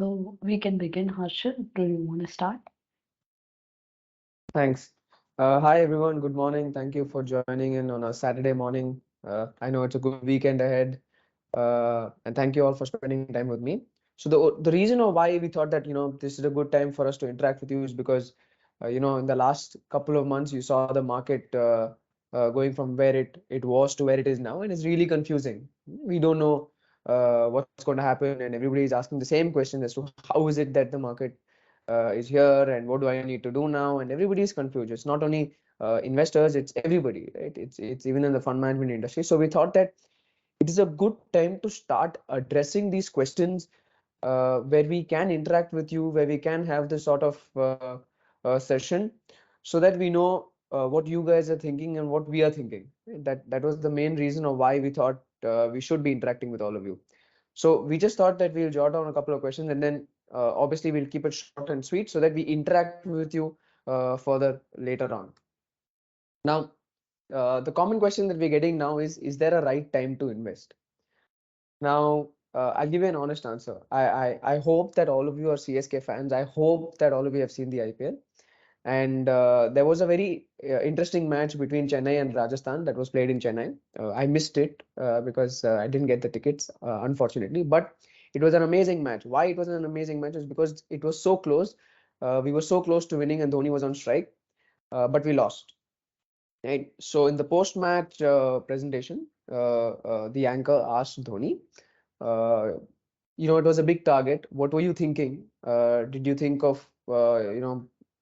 So we can begin, Harshit. Do you want to start? Thanks. Hi everyone, good morning. Thank you for joining in on a Saturday morning. I know it's a good weekend ahead, and thank you all for spending time with me. So the reason of why we thought that this is a good time for us to interact with you is because in the last couple of months you saw the market going from where it was to where it is now, and it's really confusing. We don't know what's going to happen, and everybody is asking the same question as to how is it that the market is here and what do I need to do now, and everybody is confused. It's not only investors, it's everybody, right? It's even in the fund management industry. So we thought that it is a good time to start addressing these questions, where we can interact with you, where we can have this sort of session, so that we know what you guys are thinking and what we are thinking. That was the main reason of why we thought we should be interacting with all of you. So we just thought that we'll jot down a couple of questions, and then obviously we'll keep it short and sweet so that we interact with you further later on. Now, the common question that we're getting now is there a right time to invest? Now, I'll give you an honest answer. I hope that all of you are CSK fans. I hope that all of you have seen the IPL. And there was a very interesting match between Chennai and Rajasthan that was played in Chennai. I missed it because I didn't get the tickets, unfortunately. But it was an amazing match. Why it was an amazing match is because it was so close. We were so close to winning, and Dhoni was on strike, but we lost. Right. So in the post-match presentation, the anchor asked Dhoni, uh, it was a big target. What were you thinking? Did you think of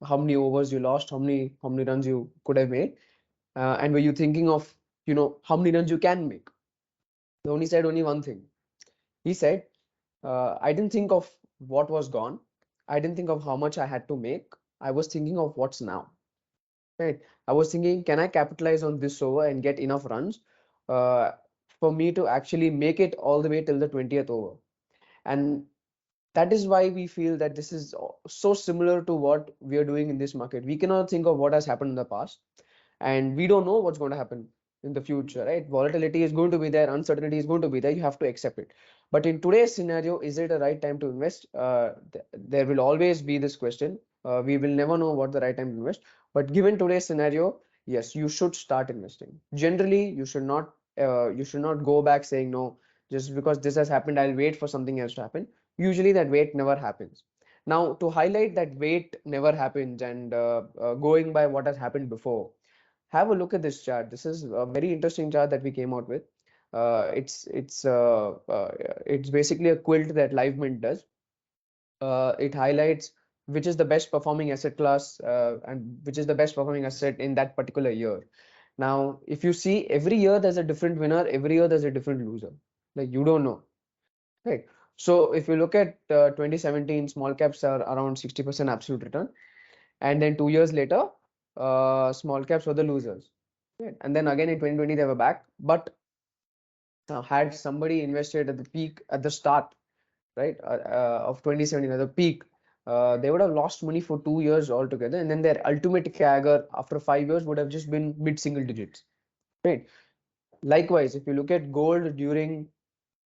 how many overs you lost, how many runs you could have made, and were you thinking of how many runs you can make? Dhoni said only one thing. He said, I didn't think of what was gone. I didn't think of how much I had to make. I was thinking of what's now. Right. I was thinking, can I capitalize on this over and get enough runs uh, for me to actually make it all the way till the 20th over? And that is why we feel that this is so similar to what we are doing in this market. We cannot think of what has happened in the past, and we don't know what's going to happen in the future, right? Volatility is going to be there, uncertainty is going to be there. You have to accept it. But in today's scenario, is it a right time to invest? There will always be this question. We will never know what the right time to invest. But given today's scenario, yes, you should start investing. Generally, you should not go back saying no, just because this has happened, I'll wait for something else to happen. Usually that wait never happens. Now, to highlight that wait never happens, and going by what has happened before, have a look at this chart. This is a very interesting chart that we came out with. It's basically a quilt that LiveMint does. It highlights which is the best performing asset class, and which is the best performing asset in that particular year. Now, if you see, every year there's a different winner, every year there's a different loser. Like, you don't know, right? So if you look at 2017, small caps are around 60% absolute return, and then 2 years later, small caps were the losers. Right? And then again in 2020 they were back, but had somebody invested at the peak at the start, right, of 2017 at the peak, they would have lost money for 2 years altogether, and then their ultimate CAGR after 5 years would have just been mid single digits, right? Likewise, if you look at gold during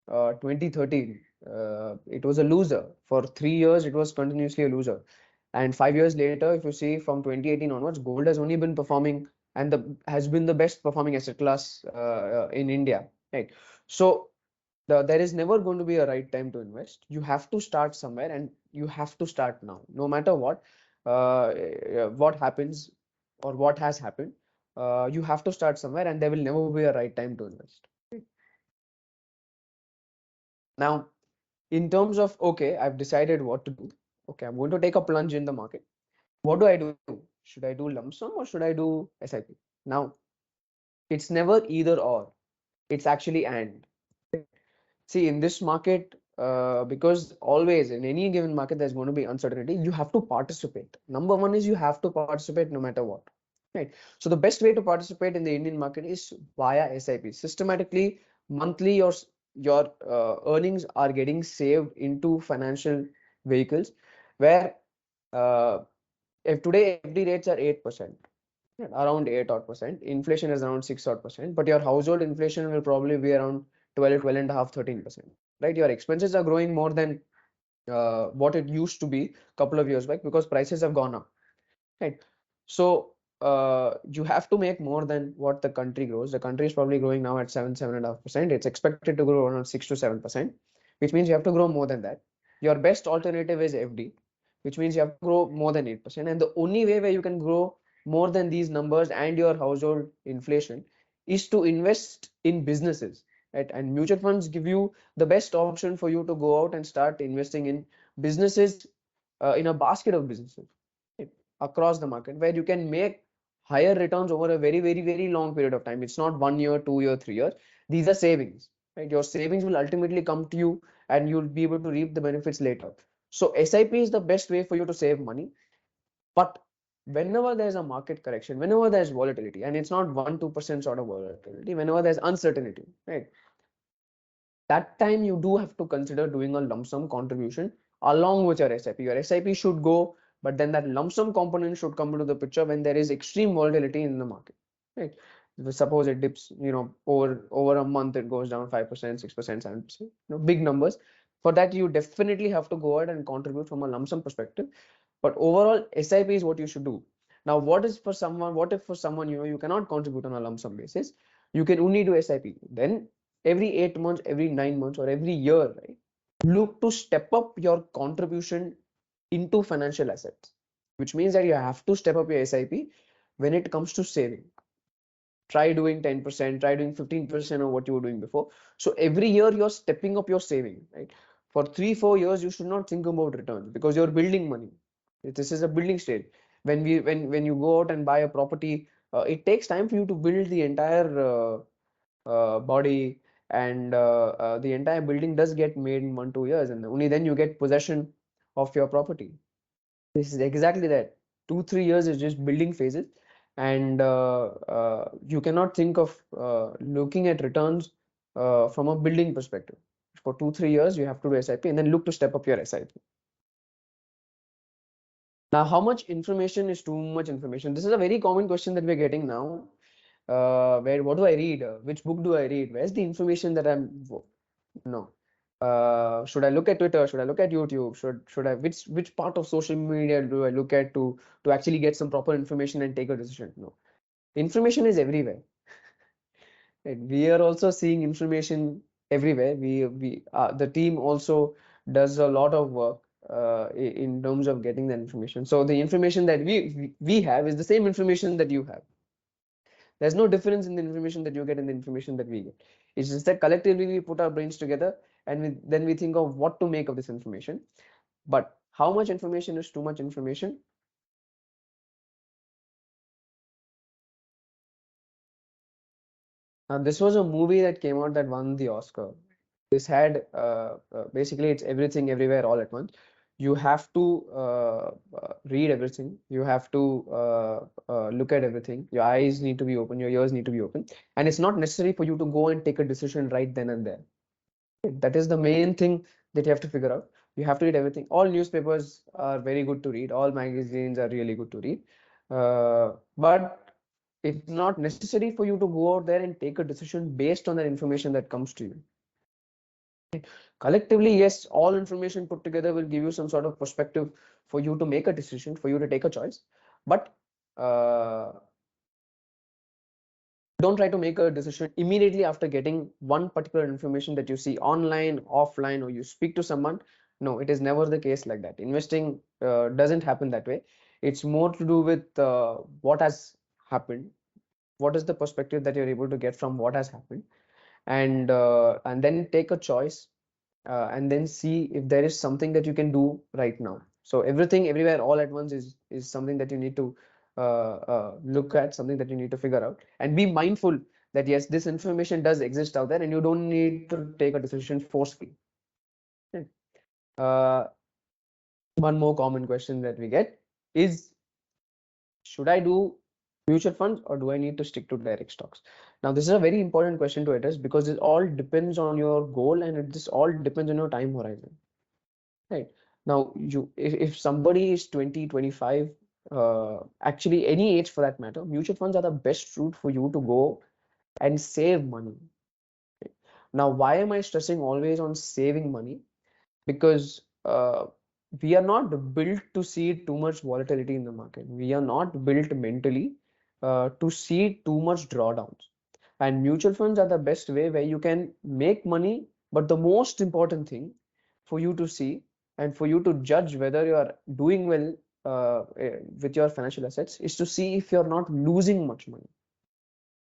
2013, it was a loser. For 3 years, it was continuously a loser. And 5 years later, if you see from 2018 onwards, gold has only been performing, and has been the best performing asset class in India. Right. So there is never going to be a right time to invest. You have to start somewhere, and you have to start now. No matter what happens or what has happened, you have to start somewhere, and there will never be a right time to invest. Now, in terms of, okay, I've decided what to do. Okay, I'm going to take a plunge in the market. What do I do? Should I do lump sum or should I do SIP? Now, it's never either or. It's actually and. See, in this market, because always in any given market, there's going to be uncertainty. You have to participate. Number one is you have to participate no matter what. Right. So the best way to participate in the Indian market is via SIP. Systematically, monthly, your earnings are getting saved into financial vehicles, where uh, if today FD rates are 8%, around 8 odd percent, inflation is around 6 odd percent, but your household inflation will probably be around 12 and a half, 13%. Right? Your expenses are growing more than what it used to be a couple of years back because prices have gone up, right? So you have to make more than what the country grows. The country is probably growing now at 7.5%. It's expected to grow around 6 to 7%, which means you have to grow more than that. Your best alternative is FD, which means you have to grow more than 8%. And the only way where you can grow more than these numbers and your household inflation is to invest in businesses, right? And mutual funds give you the best option for you to go out and start investing in businesses, in a basket of businesses, right, across the market where you can make higher returns over a very, very, very long period of time. It's not 1 year, 2 year, 3 years. These are savings, right? Your savings will ultimately come to you and you'll be able to reap the benefits later. So SIP is the best way for you to save money. But whenever there's a market correction, whenever there's volatility, and it's not 1-2% sort of volatility, whenever there's uncertainty, right? That time you do have to consider doing a lump sum contribution along with your SIP. Your SIP should go, but then that lump sum component should come into the picture when there is extreme volatility in the market, right? Suppose it dips, over a month it goes down 5%, 6%, 7%, big numbers. For that, you definitely have to go ahead and contribute from a lump sum perspective. But overall, SIP is what you should do. Now, what if for someone, you cannot contribute on a lump sum basis, you can only do SIP. Then every 8 months, every 9 months, or every year, right? Look to step up your contribution into financial assets, which means that you have to step up your SIP when it comes to saving. Try doing 10%, try doing 15% of what you were doing before. So every year you're stepping up your saving, right? For 3-4 years, you should not think about returns because you're building money. This is a building stage. When you go out and buy a property, it takes time for you to build the entire body, and the entire building does get made in 1-2 years, and only then you get possession of your property. This is exactly that. 2-3 years is just building phases, and you cannot think of looking at returns from a building perspective. For 2-3 years, you have to do SIP and then look to step up your SIP. Now, how much information is too much information? This is a very common question that we're getting now. Where what do I read? Which book do I read? Where's the information that no. Should I look at Twitter? Should I look at YouTube? Should I which part of social media do I look at to actually get some proper information and take a decision? No. Information is everywhere. Right? We are also seeing information everywhere. We the team also does a lot of work in terms of getting that information. So the information that we have is the same information that you have. There's no difference in the information that you get and the information that we get. It's just that collectively we put our brains together and then we think of what to make of this information. But how much information is too much information? Now, this was a movie that came out that won the Oscar. This had basically it's everything everywhere all at once. You have to read everything. You have to look at everything. Your eyes need to be open. Your ears need to be open. And it's not necessary for you to go and take a decision right then and there. That is the main thing that you have to figure out. You have to read everything. All newspapers are very good to read. All magazines are really good to read. But it's not necessary for you to go out there and take a decision based on that information that comes to you. Collectively, yes, all information put together will give you some sort of perspective for you to make a decision, for you to take a choice. But uh, don't try to make a decision immediately after getting one particular information that you see online, offline, or you speak to someone. No, it is never the case like that. Investing doesn't happen that way. It's more to do with what has happened, what is the perspective that you're able to get from what has happened, and then take a choice, and then see if there is something that you can do right now. So everything everywhere all at once is something that you need to look at, something that you need to figure out, and be mindful that yes, this information does exist out there, and you don't need to take a decision forcefully. Okay. Uh, One more common question that we get is, should I do mutual funds or do I need to stick to direct stocks? Now, this is a very important question to address because it all depends on your goal and this all depends on your time horizon. Right. Now, if somebody is 20, 25, actually any age for that matter, mutual funds are the best route for you to go and save money. Now, why am I stressing always on saving money? Because uh, we are not built to see too much volatility in the market. We are not built mentally to see too much drawdowns. And mutual funds are the best way where you can make money, but the most important thing for you to see and for you to judge whether you are doing well with your financial assets is to see if you're not losing much money.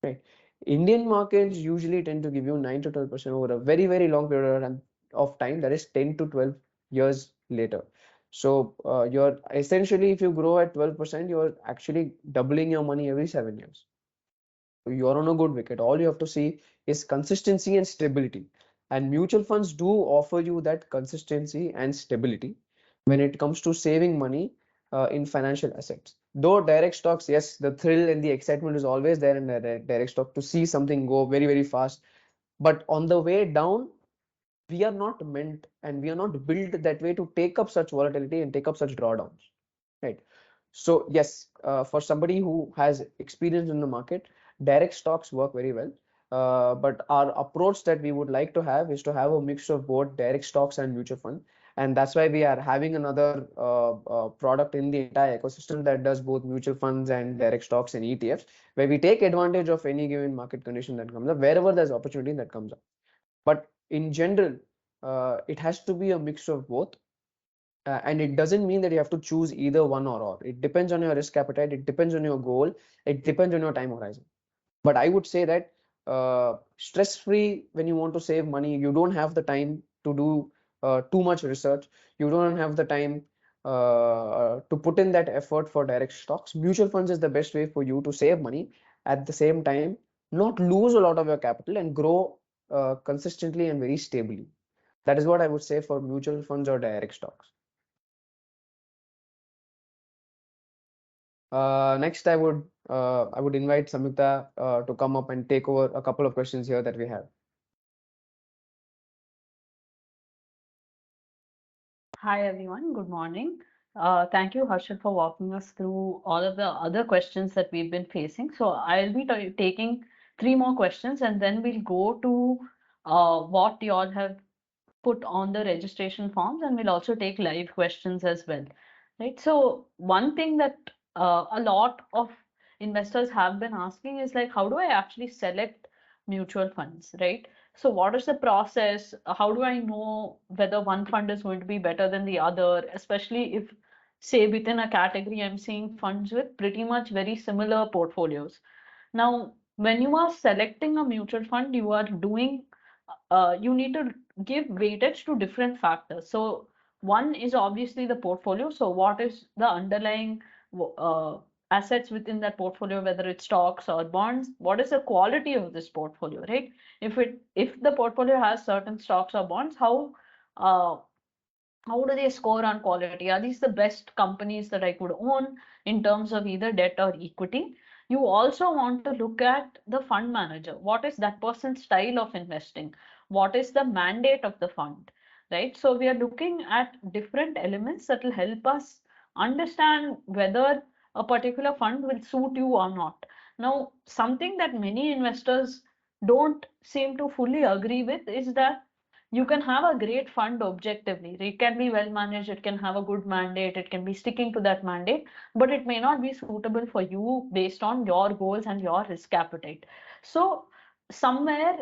Right. Indian markets usually tend to give you 9 to 12% over a very, very long period of time, that is 10 to 12 years later. So you're essentially, if you grow at 12%, you're actually doubling your money every 7 years. You're on a good wicket. All you have to see is consistency and stability. And mutual funds do offer you that consistency and stability when it comes to saving money in financial assets. Though direct stocks, yes, the thrill and the excitement is always there in a direct stock to see something go very, very fast. But on the way down, we are not meant and we are not built that way to take up such volatility and take up such drawdowns. Right. So yes, for somebody who has experience in the market, direct stocks work very well. But our approach that we would like to have is to have a mix of both direct stocks and mutual fund. And that's why we are having another product in the entire ecosystem that does both mutual funds and direct stocks and ETFs, where we take advantage of any given market condition that comes up, wherever there's opportunity that comes up. But in general, it has to be a mix of both, and it doesn't mean that you have to choose either one or all. It depends on your risk appetite, it depends on your goal, it depends on your time horizon. But I would say that stress free, when you want to save money, you don't have the time to do too much research, you don't have the time to put in that effort for direct stocks. Mutual funds is the best way for you to save money, at the same time not lose a lot of your capital and grow consistently and very stably. That is what I would say for mutual funds or direct stocks. Next, I would invite Samyukta to come up and take over a couple of questions here that we have. Hi everyone, good morning. Thank you, Harshit, for walking us through all of the other questions that we've been facing. So I'll be taking three more questions and then we'll go to what you all have put on the registration forms, and we'll also take live questions as well. Right. So one thing that a lot of investors have been asking is like, how do I actually select mutual funds, right? So what is the process? How do I know whether one fund is going to be better than the other, especially if, say, within a category, I'm seeing funds with pretty much very similar portfolios. Now, when you are selecting a mutual fund, you need to give weightage to different factors. So one is obviously the portfolio. So what is the underlying uh, assets within that portfolio, whether it's stocks or bonds? What is the quality of this portfolio, right? If the portfolio has certain stocks or bonds, uh, how do they score on quality? Are these the best companies that I could own in terms of either debt or equity? You also want to look at the fund manager. What is that person's style of investing? What is the mandate of the fund? Right? So we are looking at different elements that will help us understand whether a particular fund will suit you or not. Now, something that many investors don't seem to fully agree with is that you can have a great fund objectively. It can be well managed, it can have a good mandate, it can be sticking to that mandate, but it may not be suitable for you based on your goals and your risk appetite. So, somewhere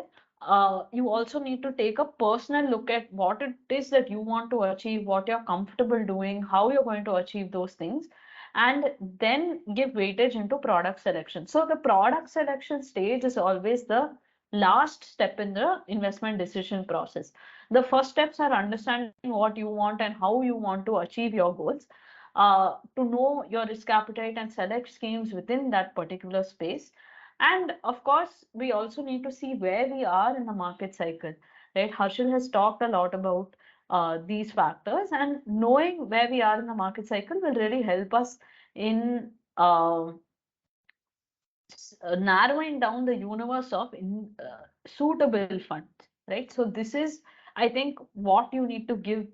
you also need to take a personal look at what it is that you want to achieve, what you're comfortable doing, how you're going to achieve those things, and then give weightage into product selection. So, the product selection stage is always the last step in the investment decision process. The first steps are understanding what you want and how you want to achieve your goals, to know your risk appetite and select schemes within that particular space. And of course, we also need to see where we are in the market cycle. Right? Harshil has talked a lot about these factors, and knowing where we are in the market cycle will really help us in narrowing down the universe of suitable funds, right? So this is, I think, what you need to give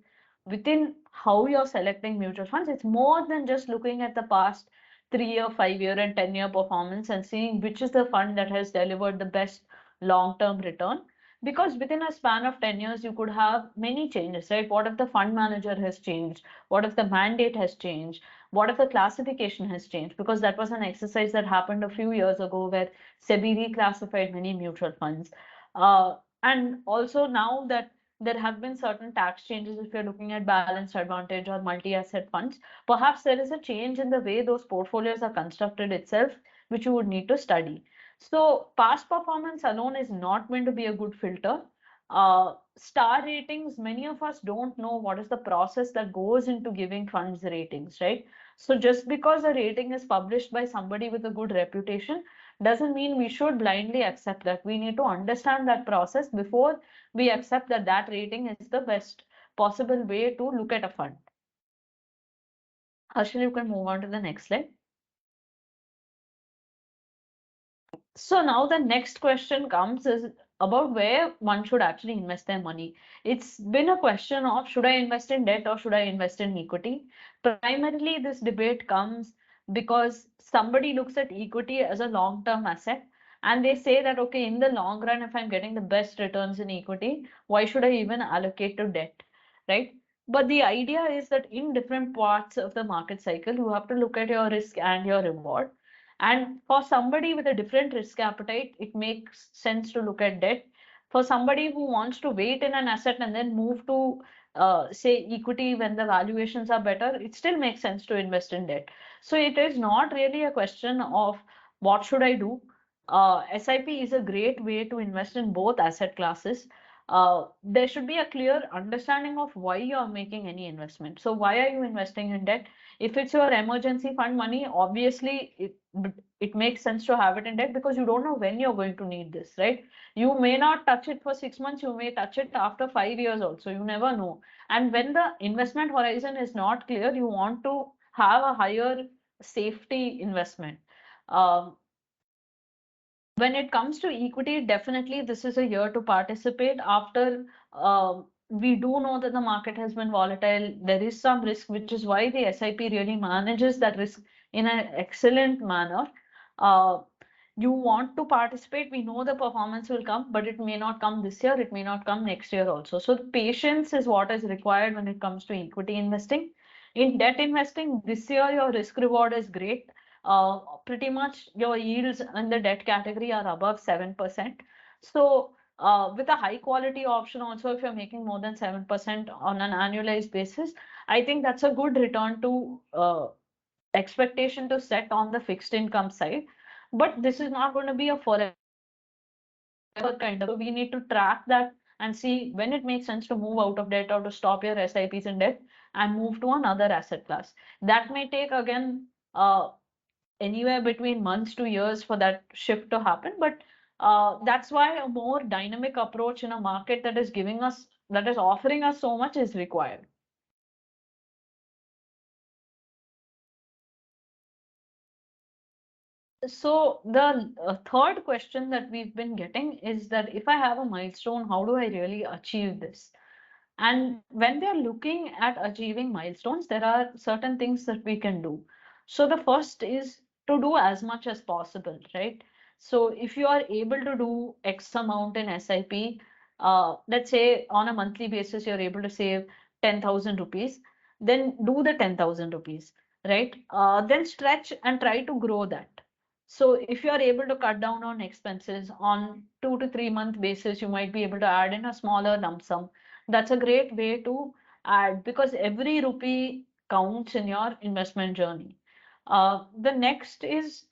within how you're selecting mutual funds. It's more than just looking at the past 3 year, 5 year, and 10 year performance and seeing which is the fund that has delivered the best long-term return. because within a span of 10 years you could have many changes, right? What if the fund manager has changed? What if the mandate has changed? What if the classification has changed? Because that was an exercise that happened a few years ago where SEBI reclassified many mutual funds. And also now that there have been certain tax changes, if you're looking at balanced advantage or multi-asset funds, perhaps there is a change in the way those portfolios are constructed itself, which you would need to study. So past performance alone is not going to be a good filter. Star ratings, many of us don't know what is the process that goes into giving funds ratings, right? So just because a rating is published by somebody with a good reputation doesn't mean we should blindly accept that. We need to understand that process before we accept that that rating is the best possible way to look at a fund. Harshal, you can move on to the next slide. So now the next question comes is about where one should actually invest their money. It's been a question of should I invest in debt or should I invest in equity? Primarily, this debate comes because somebody looks at equity as a long-term asset and they say that, okay, in the long run, if I'm getting the best returns in equity, why should I even allocate to debt, right? But the idea is that in different parts of the market cycle, you have to look at your risk and your reward. And for somebody with a different risk appetite, it makes sense to look at debt. For somebody who wants to wait in an asset and then move to, say, equity when the valuations are better, it still makes sense to invest in debt. So it is not really a question of what should I do. SIP is a great way to invest in both asset classes. There should be a clear understanding of why you are making any investment. So why are you investing in debt? If it's your emergency fund money, obviously it makes sense to have it in debt because you don't know when you're going to need this, right? You may not touch it for 6 months, you may touch it after 5 years also, you never know. And when the investment horizon is not clear, you want to have a higher safety investment. Um, when it comes to equity, definitely this is a year to participate. After we do know that the market has been volatile, there is some risk, which is why the SIP really manages that risk in an excellent manner. Uh, you want to participate, we know the performance will come, but it may not come this year, it may not come next year also. So patience is what is required when it comes to equity investing. In debt investing, this year your risk reward is great. Pretty much your yields in the debt category are above 7%. So with a high quality option also, if you're making more than 7% on an annualized basis, I think that's a good return to expectation to set on the fixed income side. But this is not going to be a forever kind of. So we need to track that and see when it makes sense to move out of debt or to stop your SIPs in debt and move to another asset class. That may take again anywhere between months to years for that shift to happen. But that's why a more dynamic approach in a market that is giving us, that is offering us so much is required. So the third question that we've been getting is that if I have a milestone, how do I really achieve this? And when we are looking at achieving milestones, there are certain things that we can do. So the first is to do as much as possible, right? So if you are able to do X amount in SIP, let's say on a monthly basis, you're able to save 10,000 rupees, then do the 10,000 rupees, right? Then stretch and try to grow that. So if you are able to cut down on expenses on 2 to 3 month basis, you might be able to add in a smaller lump sum. That's a great way to add because every rupee counts in your investment journey. The next is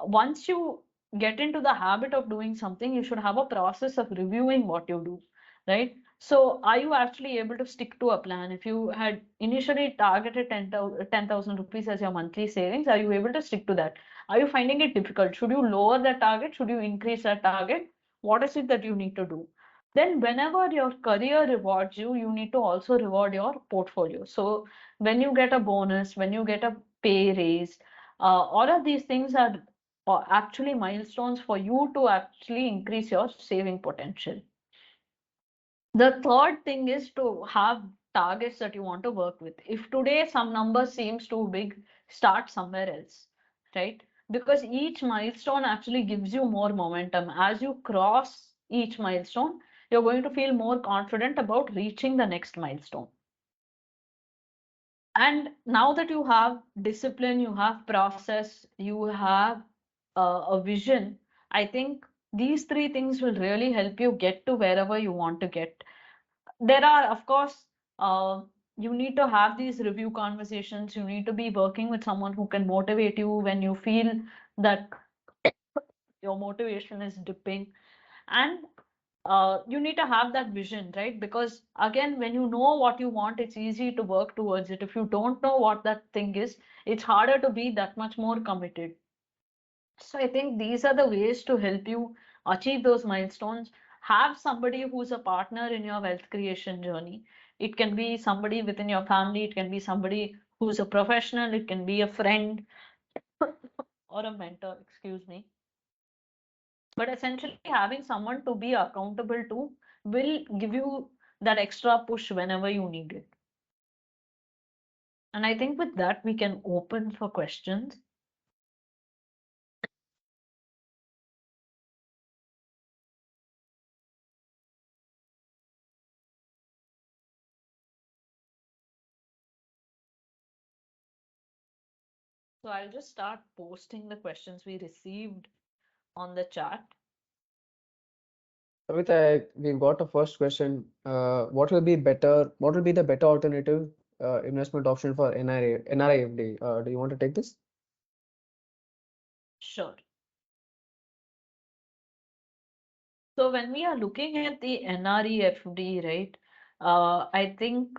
once you get into the habit of doing something, you should have a process of reviewing what you do, right? So are you actually able to stick to a plan? If you had initially targeted 10,000 rupees as your monthly savings, are you able to stick to that? Are you finding it difficult? Should you lower that target? Should you increase that target? What is it that you need to do? Then whenever your career rewards you, you need to also reward your portfolio. So when you get a bonus, when you get a pay raise, all of these things are actually milestones for you to actually increase your saving potential. The third thing is to have targets that you want to work with. If today some number seems too big, start somewhere else, right? Because each milestone actually gives you more momentum. As you cross each milestone, you're going to feel more confident about reaching the next milestone. And now that you have discipline, you have process, you have a vision, I think these three things will really help you get to wherever you want to get. There are, of course, uh, you need to have these review conversations. You need to be working with someone who can motivate you when you feel that your motivation is dipping. And you need to have that vision, right? Because again, when you know what you want, it's easy to work towards it. If you don't know what that thing is, it's harder to be that much more committed. So I think these are the ways to help you achieve those milestones. Have somebody who's a partner in your wealth creation journey. It can be somebody within your family, it can be somebody who's a professional, it can be a friend or a mentor, excuse me. But essentially, having someone to be accountable to will give you that extra push whenever you need it. And I think with that, we can open for questions. So I'll just start posting the questions we received on the chat. Kavita, we've got a first question. What will be the better alternative investment option for NRIFD? Do you want to take this? Sure. So when we are looking at the NREFD, right, I think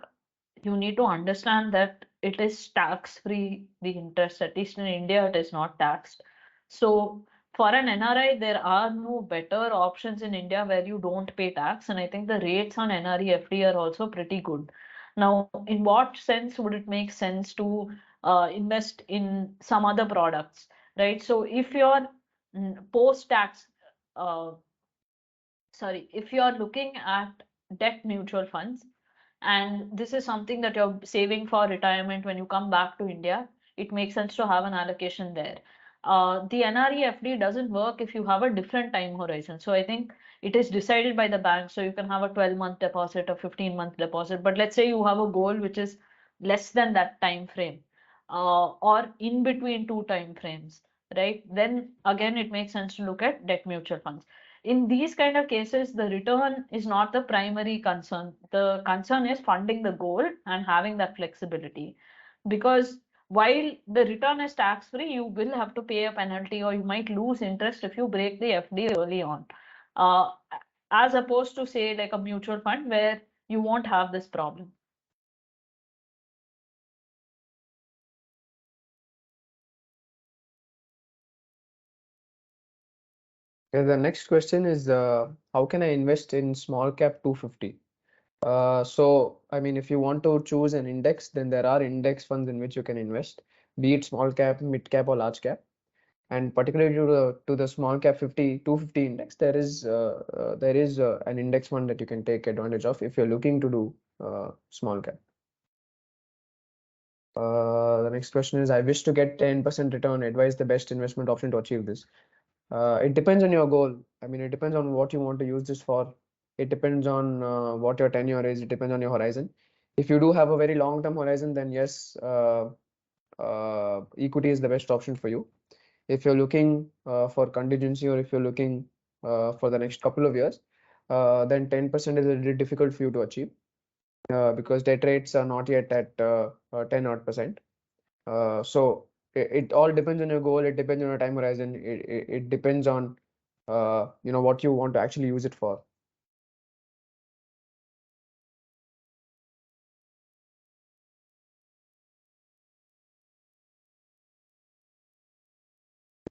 you need to understand that it is tax free, the interest, at least in India, it is not taxed. So for an NRI, there are no better options in India where you don't pay tax. And I think the rates on NREFD are also pretty good. Now, in what sense would it make sense to invest in some other products, right? So if you're post-tax, uh, sorry, if you're looking at debt mutual funds, and this is something that you're saving for retirement when you come back to India, it makes sense to have an allocation there. The NREFD doesn't work if you have a different time horizon. So I think it is decided by the bank. So you can have a 12-month deposit, a 15-month deposit. But let's say you have a goal which is less than that time frame, or in between two time frames, right? Then again, it makes sense to look at debt mutual funds. In these kind of cases, the return is not the primary concern. The concern is funding the goal and having that flexibility. Because while the return is tax free, you will have to pay a penalty or you might lose interest if you break the FD early on. Uh, as opposed to, say, like a mutual fund where you won't have this problem. Okay, the next question is how can I invest in small cap 250? So, I mean, if you want to choose an index, then there are index funds in which you can invest, be it small cap, mid cap, or large cap. And particularly to the small cap 250 index, there is an index fund that you can take advantage of if you're looking to do small cap. The next question is, I wish to get 10% return. Advise the best investment option to achieve this. It depends on your goal. I mean, it depends on what you want to use this for. It depends on what your tenure is. It depends on your horizon. If you do have a very long-term horizon, then yes, equity is the best option for you. If you're looking for contingency, or if you're looking for the next couple of years, then 10% is a little difficult for you to achieve because debt rates are not yet at 10 odd percent. So it all depends on your goal. It depends on your time horizon. It depends on what you want to actually use it for.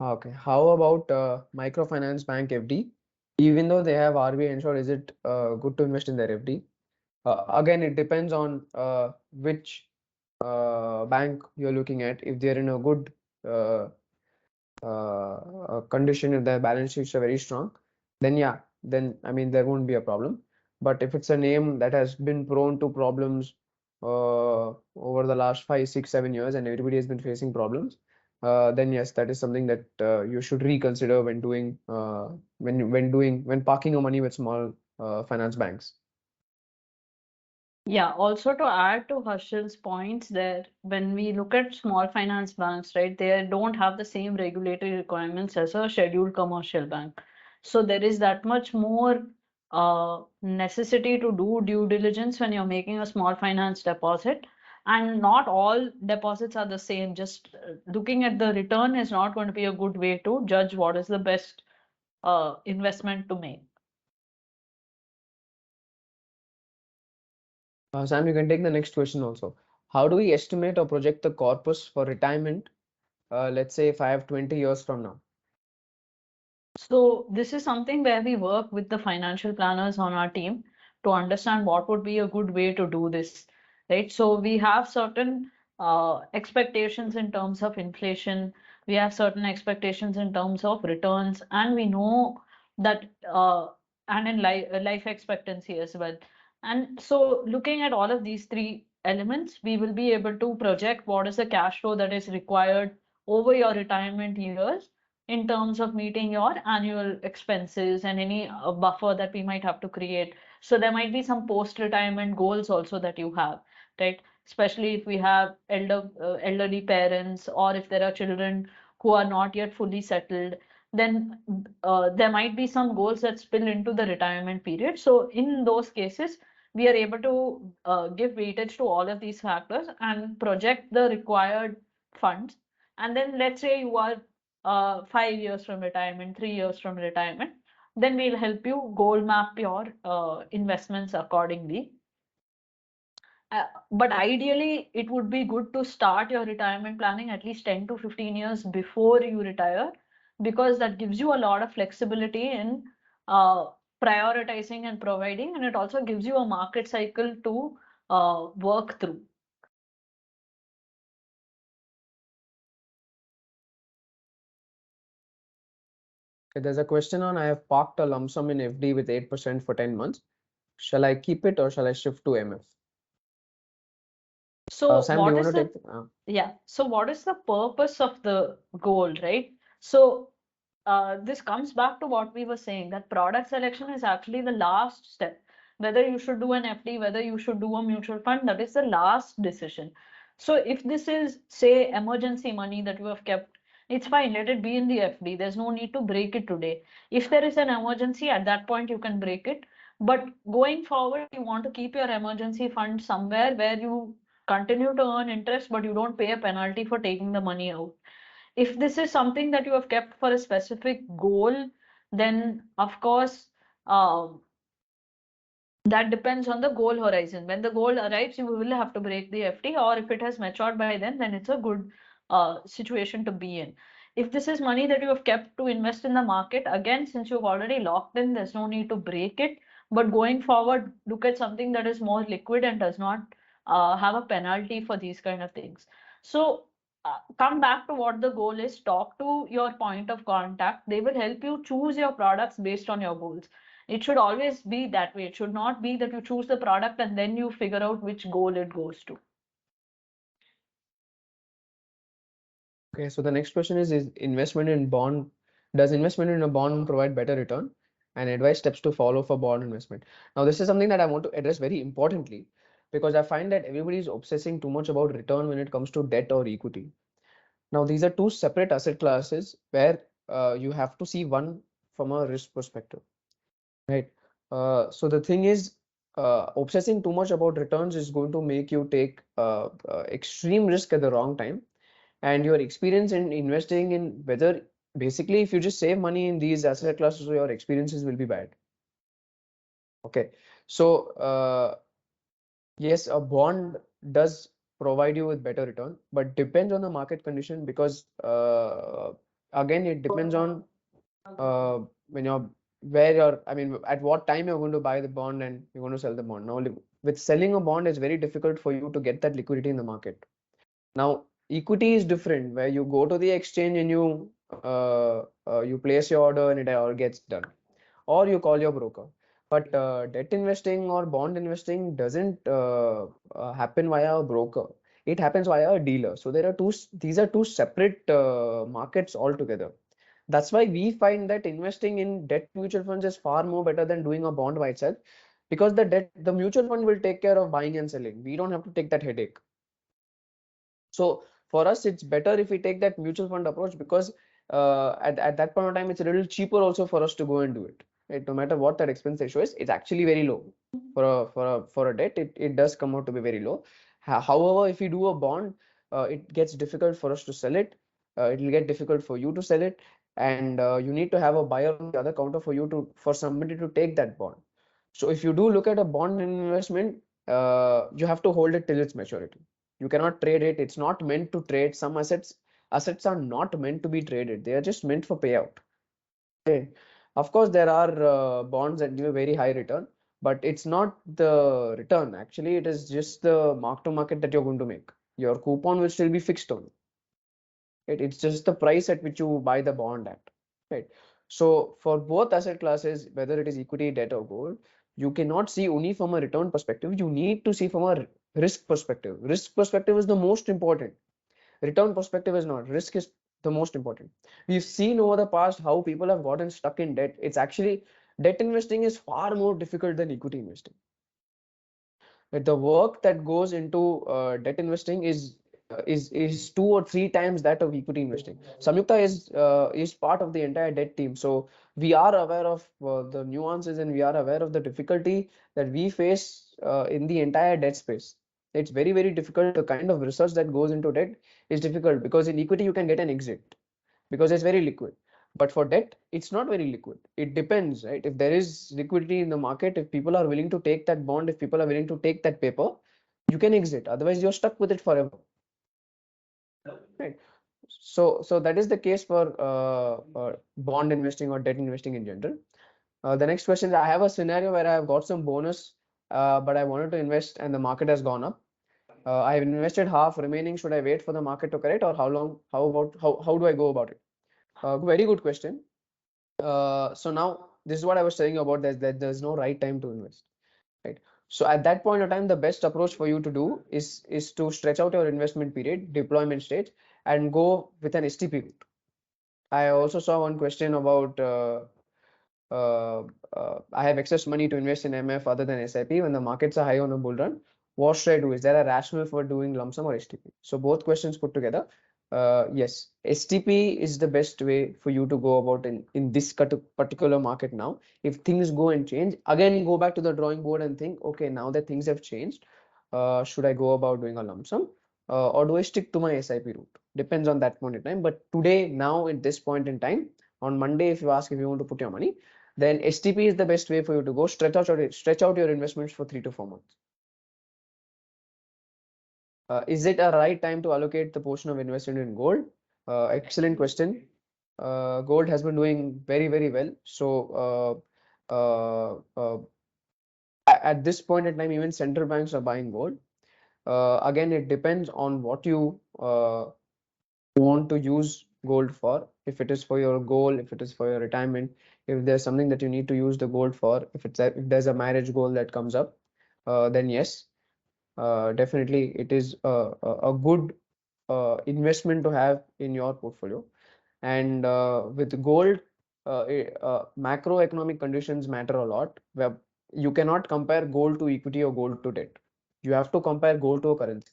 Okay, how about microfinance bank FD? Even though they have RBI insured, is it good to invest in their FD? Again, it depends on which bank you're looking at. If they're in a good uh, condition, if their balance sheets are very strong, then yeah, then I mean there won't be a problem. But if it's a name that has been prone to problems over the last 5, 6, 7 years, and everybody has been facing problems, then yes, that is something that you should reconsider when doing when parking your money with small finance banks. Yeah, also to add to Harshil's points there, when we look at small finance banks, right, they don't have the same regulatory requirements as a scheduled commercial bank. So there is that much more necessity to do due diligence when you're making a small finance deposit. And not all deposits are the same. Just looking at the return is not going to be a good way to judge what is the best investment to make. Sam, you can take the next question also. How do we estimate or project the corpus for retirement, let's say 20 years from now? So this is something where we work with the financial planners on our team to understand what would be a good way to do this, right? So we have certain expectations in terms of inflation, we have certain expectations in terms of returns, and we know that and in life expectancy as well. And so looking at all of these three elements, we will be able to project what is the cash flow that is required over your retirement years in terms of meeting your annual expenses and any buffer that we might have to create. So there might be some post-retirement goals also that you have, right? Especially if we have elderly parents or if there are children who are not yet fully settled, then there might be some goals that spill into the retirement period. So in those cases, we are able to give weightage to all of these factors and project the required funds. And then let's say you are 5 years from retirement, 3 years from retirement, then we'll help you goal map your investments accordingly. But ideally, it would be good to start your retirement planning at least 10 to 15 years before you retire, because that gives you a lot of flexibility in uh, prioritizing and providing, and it also gives you a market cycle to work through. Okay, there's a question on I have parked a lump sum in FD with 8% for 10 months. Shall I keep it or shall I shift to MF? So Sam, do you what is want to the take? Yeah, so what is the purpose of the goal, right? So this comes back to what we were saying, that product selection is actually the last step. Whether you should do an FD, whether you should do a mutual fund, that is the last decision. So if this is, say, emergency money that you have kept, it's fine, let it be in the FD. There's no need to break it today. If there is an emergency, at that point you can break it. But going forward, you want to keep your emergency fund somewhere where you continue to earn interest, but you don't pay a penalty for taking the money out. If this is something that you have kept for a specific goal, then of course, um, that depends on the goal horizon. When the goal arrives, you will have to break the FD, or if it has matured by then it's a good situation to be in. If this is money that you have kept to invest in the market, again, since you've already locked in, there's no need to break it. But going forward, look at something that is more liquid and does not have a penalty for these kind of things. So come back to what the goal is. Talk to your point of contact. They will help you choose your products based on your goals. It should always be that way. It should not be that you choose the product and then you figure out which goal it goes to. Okay, so the next question is investment in bond, does investment in a bond provide better return? And advice steps to follow for bond investment. Now, this is something that I want to address very importantly because I find that everybody is obsessing too much about return when it comes to debt or equity. Now, these are two separate asset classes where you have to see one from a risk perspective, right? So the thing is, obsessing too much about returns is going to make you take extreme risk at the wrong time, and your experience in investing in whether basically if you just save money in these asset classes, so your experiences will be bad. Okay, so yes, a bond does provide you with better return, but depends on the market condition because again it depends on when you're where you're, I mean, at what time you're going to buy the bond and you're going to sell the bond. Now, with selling a bond, it's very difficult for you to get that liquidity in the market. Now, equity is different, where you go to the exchange and you place your order and it all gets done, or you call your broker. But debt investing or bond investing doesn't happen via a broker. It happens via a dealer. So there are these are two separate markets altogether. That's why we find that investing in debt mutual funds is far more better than doing a bond by itself, because the mutual fund will take care of buying and selling. We don't have to take that headache. So for us, it's better if we take that mutual fund approach, because at that point of time, it's a little cheaper also for us to go and do it. Right? No matter what that expense ratio is, it's actually very low for a debt. It does come out to be very low. However, if we do a bond, it gets difficult for us to sell it. It will get difficult for you to sell it, and you need to have a buyer on the other counter for somebody to take that bond. So if you do look at a bond investment, you have to hold it till its maturity. You cannot trade it. It's not meant to trade. Some assets are not meant to be traded. They are just meant for payout. Okay. Of course, there are bonds that give a very high return, but it's not the return. Actually, it is just the mark to market that you're going to make. Your coupon will still be fixed on. It's just the price at which you buy the bond at. Right. So for both asset classes, whether it is equity, debt, or gold, you cannot see only from a return perspective. You need to see from a risk perspective. Risk perspective is the most important. Return perspective is not. Risk is the most important. We've seen over the past how people have gotten stuck in debt. It's actually, debt investing is far more difficult than equity investing. The work that goes into debt investing is 2 or 3 times that of equity investing. Samyukta is part of the entire debt team, so we are aware of the nuances, and we are aware of the difficulty that we face in the entire debt space. It's very, very difficult. The kind of research that goes into debt is difficult, because in equity you can get an exit because it's very liquid. But for debt, it's not very liquid. It depends, right? If there is liquidity in the market, if people are willing to take that bond, if people are willing to take that paper, you can exit. Otherwise, you're stuck with it forever, right? So that is the case for bond investing or debt investing in general. The next question is, I have a scenario where I have got some bonus, but I wanted to invest and the market has gone up. I have invested half remaining. Should I wait for the market to correct, or how long? How do I go about it? Very good question. So now this is what I was saying about that there's no right time to invest, right? So at that point of time, the best approach for you to do is to stretch out your investment period, deployment stage, and go with an STP route. I also saw one question about uh, I have excess money to invest in MF other than SIP when the markets are high on a bull run. What should I do? Is there a rationale for doing lump sum or STP? So both questions put together, yes, STP is the best way for you to go about in this particular market now. If things go and change, again go back to the drawing board and think, okay, now that things have changed, should I go about doing a lump sum, or do I stick to my SIP route? Depends on that point in time. But today, now at this point in time, on Monday, if you ask if you want to put your money, then STP is the best way for you to go. Stretch out your investments for 3 to 4 months. Is it a right time to allocate the portion of investment in gold? Excellent question. Gold has been doing very, very well. So at this point in time, even central banks are buying gold. Again, it depends on what you want to use gold for. If it is for your goal, if it is for your retirement, if there's something that you need to use the gold for, if there's a marriage goal that comes up, then yes, definitely it is a good investment to have in your portfolio. And with gold, macroeconomic conditions matter a lot. Where you cannot compare gold to equity or gold to debt. You have to compare gold to a currency.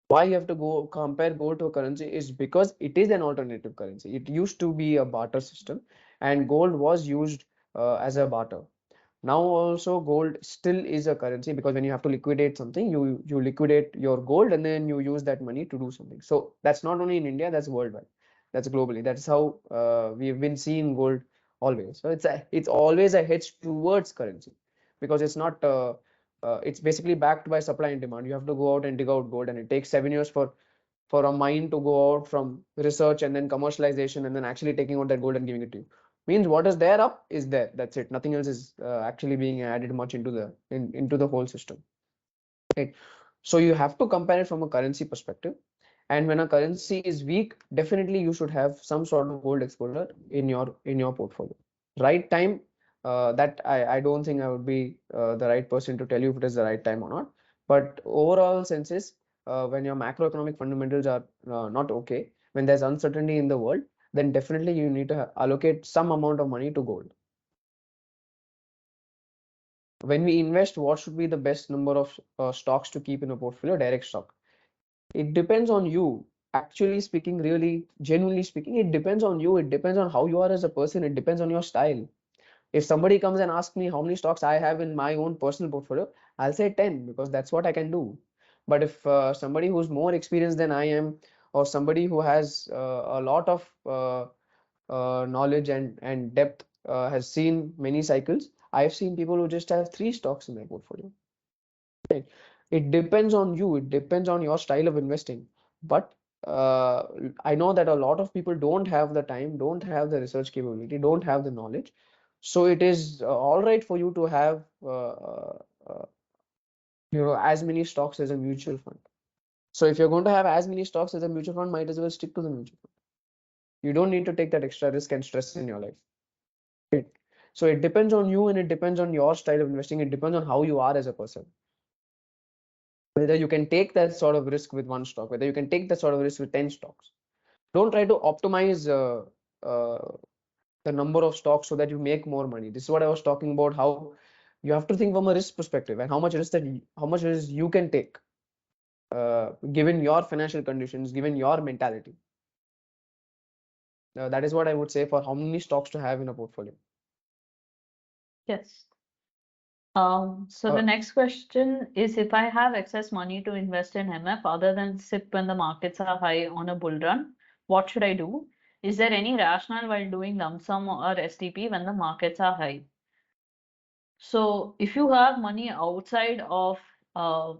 Why you have to go compare gold to a currency is because it is an alternative currency. It used to be a barter system, and gold was used as a barter. Now also gold still is a currency, because when you have to liquidate something, you liquidate your gold and then you use that money to do something. So that's not only in India, that's worldwide. That's globally. That's how we've been seeing gold always. So it's always a hedge towards currency, because it's not it's basically backed by supply and demand. You have to go out and dig out gold, and it takes 7 years for a mine to go out from research and then commercialization and then actually taking out that gold and giving it to you. Means what is there up is there. That's it. Nothing else is actually being added much into into the whole system. Right. So you have to compare it from a currency perspective. And when a currency is weak, definitely you should have some sort of gold exposure in your portfolio. Right time, that I don't think I would be the right person to tell you if it is the right time or not. But overall senses, when your macroeconomic fundamentals are not okay, when there's uncertainty in the world, then definitely you need to allocate some amount of money to gold. When we invest, what should be the best number of stocks to keep in a portfolio? Direct stock. It depends on you. Actually speaking, really, genuinely speaking, it depends on you. It depends on how you are as a person. It depends on your style. If somebody comes and asks me how many stocks I have in my own personal portfolio, I'll say 10 because that's what I can do. But if somebody who's more experienced than I am, or somebody who has a lot of knowledge and depth, has seen many cycles, I've seen people who just have three stocks in their portfolio. Right? It depends on you. It depends on your style of investing. But uh, I know that a lot of people don't have the time, don't have the research capability, don't have the knowledge. So it is all right for you to have uh, as many stocks as a mutual fund. So if you're going to have as many stocks as a mutual fund, might as well stick to the mutual fund. You don't need to take that extra risk and stress in your life. Right? So it depends on you and it depends on your style of investing. It depends on how you are as a person. Whether you can take that sort of risk with one stock, whether you can take that sort of risk with 10 stocks. Don't try to optimize the number of stocks so that you make more money. This is what I was talking about, how you have to think from a risk perspective and how much risk you can take, given your financial conditions, given your mentality. That is what I would say for how many stocks to have in a portfolio. Yes. So Uh, the next question is, if I have excess money to invest in MF other than SIP when the markets are high on a bull run, what should I do? Is there any rationale while doing lump sum or STP when the markets are high? So if you have money outside of uh,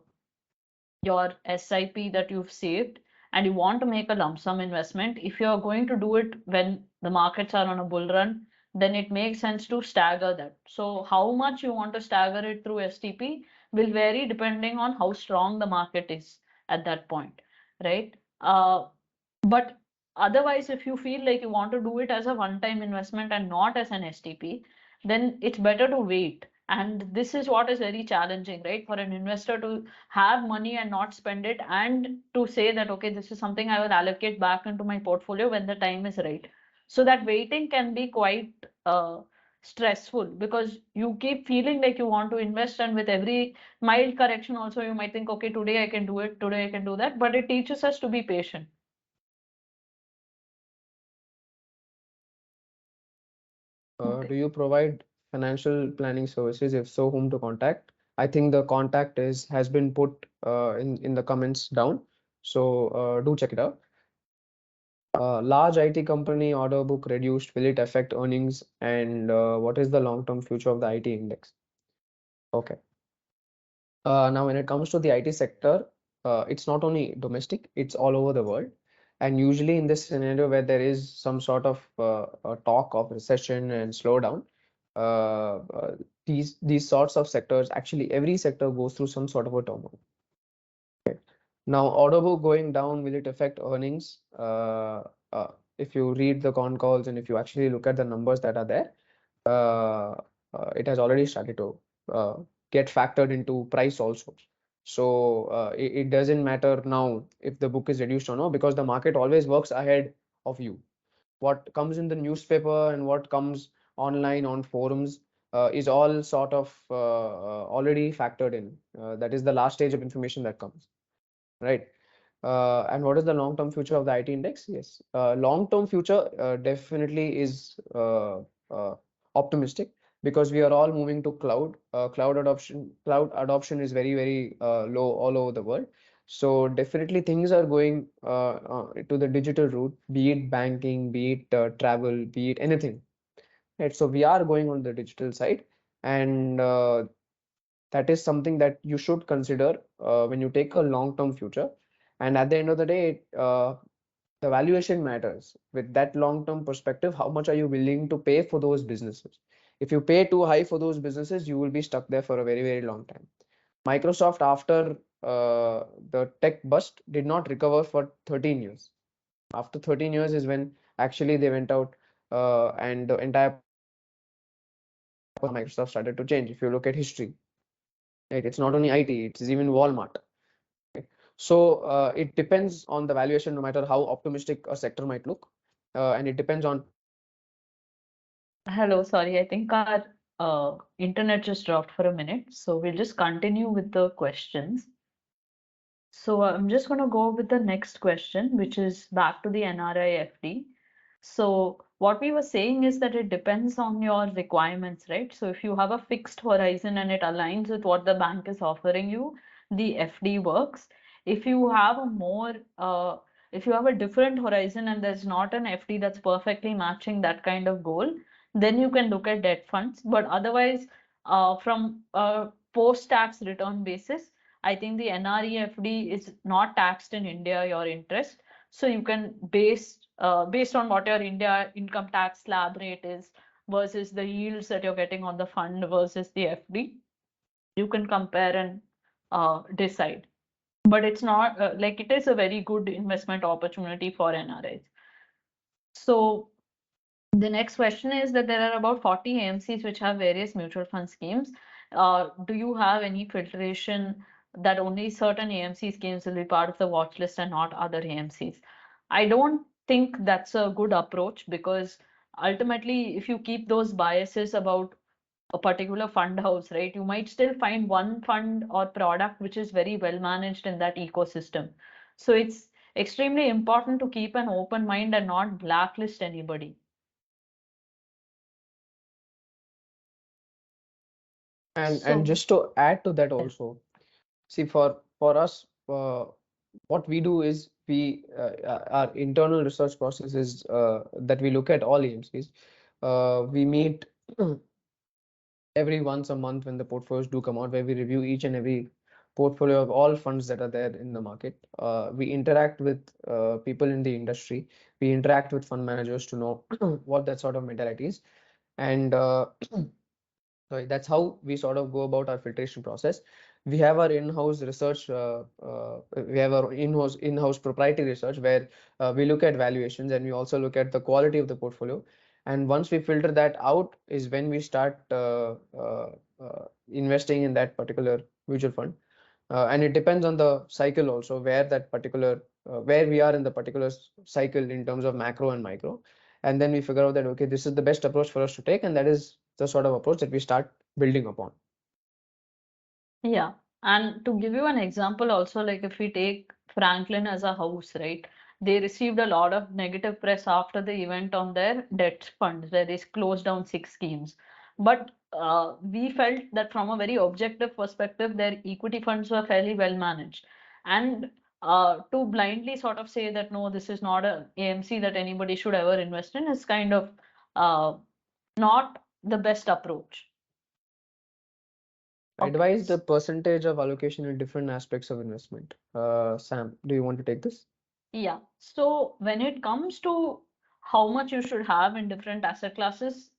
your SIP that you've saved and you want to make a lump sum investment, if you're going to do it when the markets are on a bull run, then it makes sense to stagger that. So how much you want to stagger it through STP will vary depending on how strong the market is at that point, right? But otherwise, if you feel like you want to do it as a one-time investment and not as an STP, then it's better to wait. And this is what is very challenging, right? For an investor to have money and not spend it, and to say that, okay, this is something I will allocate back into my portfolio when the time is right. So that waiting can be quite stressful because you keep feeling like you want to invest, and with every mild correction, also, you might think, okay, today I can do it, today I can do that. But it teaches us to be patient. do Okay. you provide financial planning services? If so, whom to contact? I think the contact is has been put in the comments down. So do check it out. Large IT company order book reduced. Will it affect earnings? And what is the long-term future of the IT index? Okay. Now, when it comes to the IT sector, it's not only domestic, it's all over the world. And usually in this scenario where there is some sort of a talk of recession and slowdown, these sorts of sectors, actually every sector goes through some sort of a turmoil. Now, order book going down, will it affect earnings? If you read the con calls and if you actually look at the numbers that are there, uh, it has already started to uh, get factored into price also. So it doesn't matter now if the book is reduced or not, because the market always works ahead of you. What comes in the newspaper and what comes online on forums is all sort of already factored in. That is the last stage of information that comes, right? And what is the long-term future of the IT index? Yes, long-term future definitely is optimistic because we are all moving to cloud. Cloud adoption is very, very low all over the world. So definitely things are going to the digital route, be it banking, be it travel, be it anything. Right? So we are going on the digital side, and that is something that you should consider when you take a long-term future. And at the end of the day, the valuation matters. With that long-term perspective, how much are you willing to pay for those businesses? If you pay too high for those businesses, you will be stuck there for a very, very long time. Microsoft, after the tech bust, did not recover for 13 years. After 13 years is when actually they went out and the entire Microsoft started to change. If you look at history, right, it's not only IT, it's even Walmart. So it depends on the valuation, no matter how optimistic a sector might look. and it depends on. Hello, sorry, I think our internet just dropped for a minute, so we'll just continue with the questions. So I'm just going to go with the next question, which is back to the NRI FD. So what we were saying is that it depends on your requirements, right? So if you have a fixed horizon and it aligns with what the bank is offering you, the FD works. If you have a more, if you have a different horizon and there's not an FD that's perfectly matching that kind of goal, then you can look at debt funds. But otherwise, from a post-tax return basis, I think the NREFD is not taxed in India, your interest. So you can based on what your India income tax slab rate is versus the yields that you're getting on the fund versus the FD, you can compare and decide. But it's not like it is a very good investment opportunity for NRIs. So the next question is that there are about 40 AMCs which have various mutual fund schemes. Do you have any filtration that only certain AMC schemes will be part of the watch list and not other AMCs? I don't think that's a good approach because ultimately, if you keep those biases about a particular fund house, right, you might still find one fund or product which is very well managed in that ecosystem. So it's extremely important to keep an open mind and not blacklist anybody. And So just to add to that also, see, for us, what we do is our internal research process is that we look at all EMCs. We meet every once a month when the portfolios do come out, where we review each and every portfolio of all funds that are there in the market. We interact with people in the industry. We interact with fund managers to know what that sort of mentality is. And sorry, that's how we sort of go about our filtration process. We have our in-house research, we have our in-house proprietary research where we look at valuations and we also look at the quality of the portfolio. And once we filter that out is when we start investing in that particular mutual fund. And it depends on the cycle also, where that particular where we are in the particular cycle in terms of macro and micro. And then we figure out that okay, this is the best approach for us to take, and that is the sort of approach that we start building upon. yeah, and to give you an example also, like if we take Franklin as a house, right? They received a lot of negative press after the event on their debt funds where they closed down 6 schemes. But we felt that from a very objective perspective, their equity funds were fairly well managed. And to blindly sort of say that no, this is not a AMC that anybody should ever invest in is kind of uh, not the best approach. I Okay. advise the percentage of allocation in different aspects of investment. Sam, do you want to take this? Yeah. So when it comes to how much you should have in different asset classes,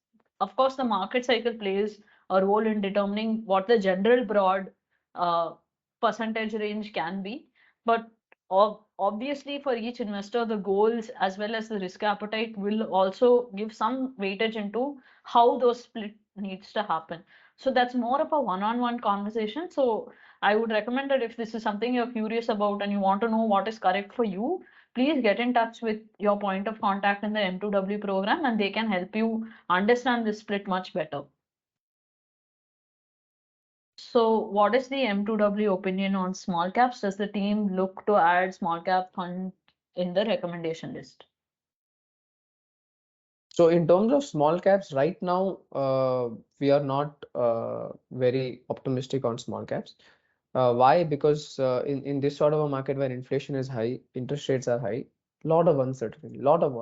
of course, the market cycle plays a role in determining what the general broad uh, percentage range can be. But obviously, for each investor, the goals as well as the risk appetite will also give some weightage into how those split needs to happen. So that's more of a one-on-one conversation. So I would recommend that if this is something you're curious about and you want to know what is correct for you, please get in touch with your point of contact in the M2W program and they can help you understand this split much better. So, what is the M2W opinion on small caps? Does the team look to add small cap fund in the recommendation list? So in terms of small caps, right now, we are not very optimistic on small caps. Why? Because in this sort of a market where inflation is high, interest rates are high, lot of uncertainty, lot of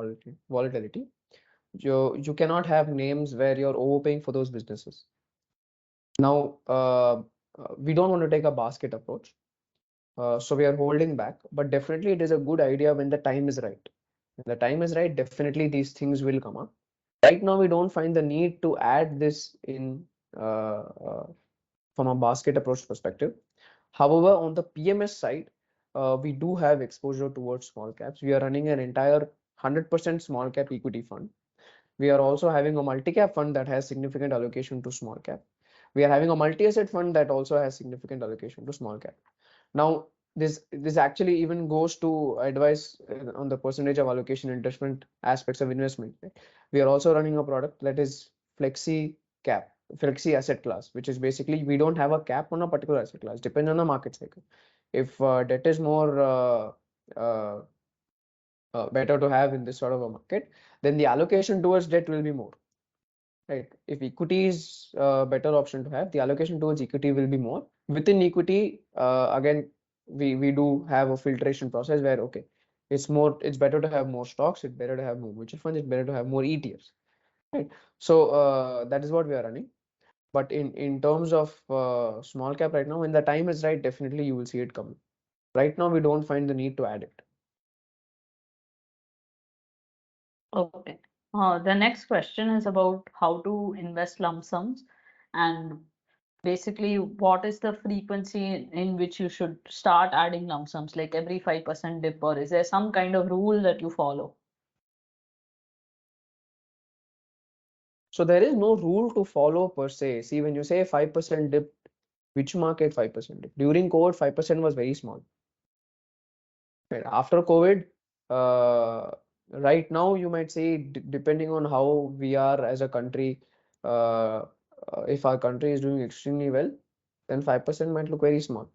volatility. You cannot have names where you're overpaying for those businesses. Now, we don't want to take a basket approach, so we are holding back. But definitely, it is a good idea when the time is right. When the time is right, definitely these things will come up. Right now, we don't find the need to add this in from a basket approach perspective. However, on the PMS side, we do have exposure towards small caps. We are running an entire 100% small cap equity fund. We are also having a multi-cap fund that has significant allocation to small cap. We are having a multi-asset fund that also has significant allocation to small cap. Now, this actually even goes to advice on the percentage of allocation in different aspects of investment. Right? We are also running a product that is flexi cap, flexi asset class, which is basically we don't have a cap on a particular asset class, depends on the market cycle. If debt is more uh, better to have in this sort of a market, then the allocation towards debt will be more. Right. If equity is a better option to have, the allocation towards equity will be more. Within equity, again, we do have a filtration process where okay, it's better to have more stocks, it's better to have more mutual funds, it's better to have more ETFs. Right. So that is what we are running. But in terms of small cap right now, when the time is right, definitely you will see it coming. Right now, we don't find the need to add it. Okay. The next question is about how to invest lump sums and basically what is the frequency in which you should start adding lump sums, like every 5% dip, or is there some kind of rule that you follow? So there is no rule to follow per se. See, when you say 5% dip, which market 5% dip? During COVID, 5% was very small. Right. After COVID, uh, right now you might say, depending on how we are as a country, uh, if our country is doing extremely well, then 5% might look very small.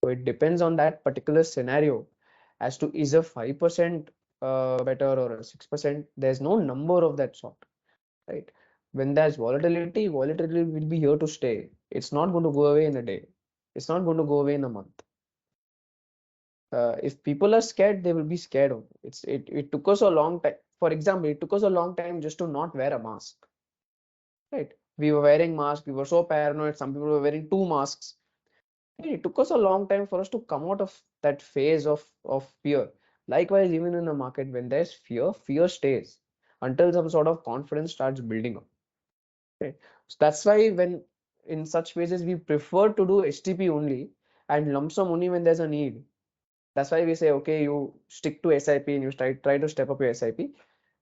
So it depends on that particular scenario as to is a 5% better or a 6%. There's no number of that sort, right? When there's volatility, volatility will be here to stay. It's not going to go away in a day. It's not going to go away in a month. If people are scared, they will be scared of it. It took us a long time. For example, it took us a long time just to not wear a mask, right? We were wearing masks. We were so paranoid. Some people were wearing two masks. It took us a long time for us to come out of that phase of fear. Likewise, even in the market, when there's fear, fear stays until some sort of confidence starts building up. Right? So that's why when in such phases we prefer to do STP only and lump sum only when there's a need. That's why we say, okay, you stick to SIP and you try to step up your SIP.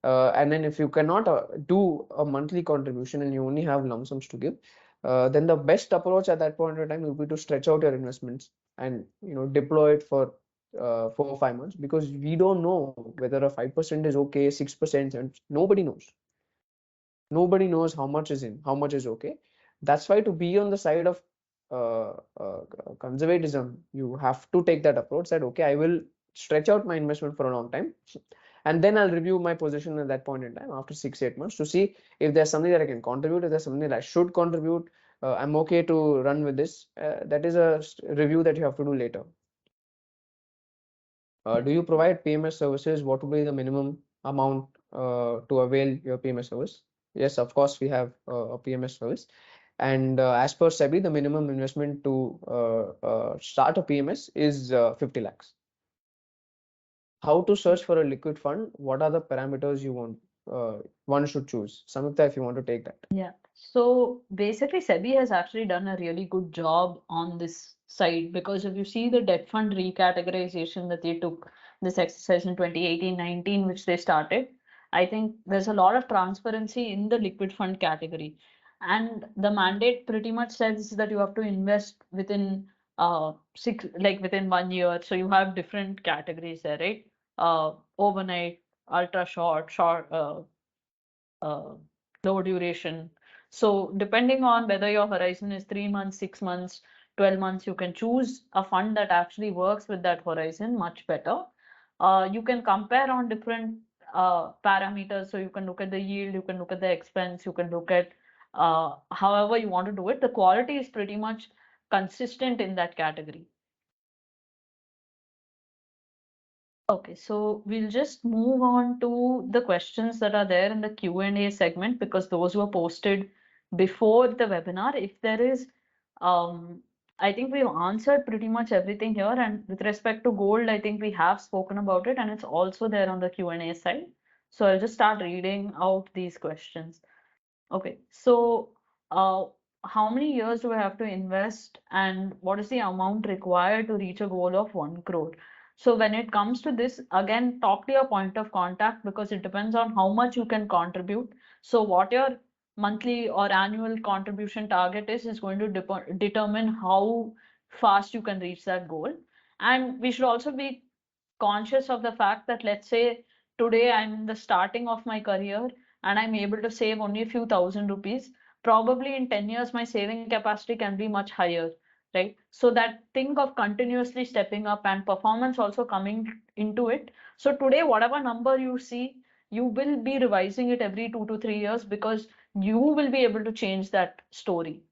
And then if you cannot do a monthly contribution and you only have lump sums to give, then the best approach at that point in time will be to stretch out your investments and deploy it for 4 or 5 months, because we don't know whether a 5% is okay, 6%, and nobody knows. Nobody knows how much is in, how much is okay. That's why to be on the side of uh, uh, conservatism, you have to take that approach that okay, I will stretch out my investment for a long time, and then I'll review my position at that point in time after 6 8 months to see if there's something that I can contribute, if there's something that I should contribute. I'm okay to run with this. That is a review that you have to do later. Do you provide PMS services? What would be the minimum amount to avail your PMS service? Yes, of course, we have a PMS service. And as per SEBI, the minimum investment to start a PMS is 50 lakhs. How to search for a liquid fund? What are the parameters you want one should choose? Samyukta, if you want to take that. Yeah. So basically, SEBI has actually done a really good job on this side, because if you see the debt fund recategorization that they took, this exercise in 2018-19, which they started, I think there's a lot of transparency in the liquid fund category. And the mandate pretty much says that you have to invest within within 1 year. So you have different categories there, right? Overnight, ultra short, uh, low duration. So depending on whether your horizon is 3 months, 6 months, 12 months, you can choose a fund that actually works with that horizon much better. You can compare on different parameters. So you can look at the yield, you can look at the expense, you can look at however you want to do it. The quality is pretty much consistent in that category. Okay, so we'll just move on to the questions that are there in the Q&A segment, because those were posted before the webinar. If there is, I think we've answered pretty much everything here. And with respect to gold, I think we have spoken about it and it's also there on the Q&A side. So I'll just start reading out these questions. Okay, so uh, how many years do I have to invest and what is the amount required to reach a goal of 1 crore? So when it comes to this, again, talk to your point of contact, because it depends on how much you can contribute. So what your monthly or annual contribution target is going to determine how fast you can reach that goal. And we should also be conscious of the fact that, let's say today I'm in the starting of my career and I'm able to save only a few thousand rupees. Probably in 10 years, my saving capacity can be much higher, right? So that think of continuously stepping up and performance also coming into it. So today, whatever number you see, you will be revising it every 2 to 3 years because you will be able to change that story.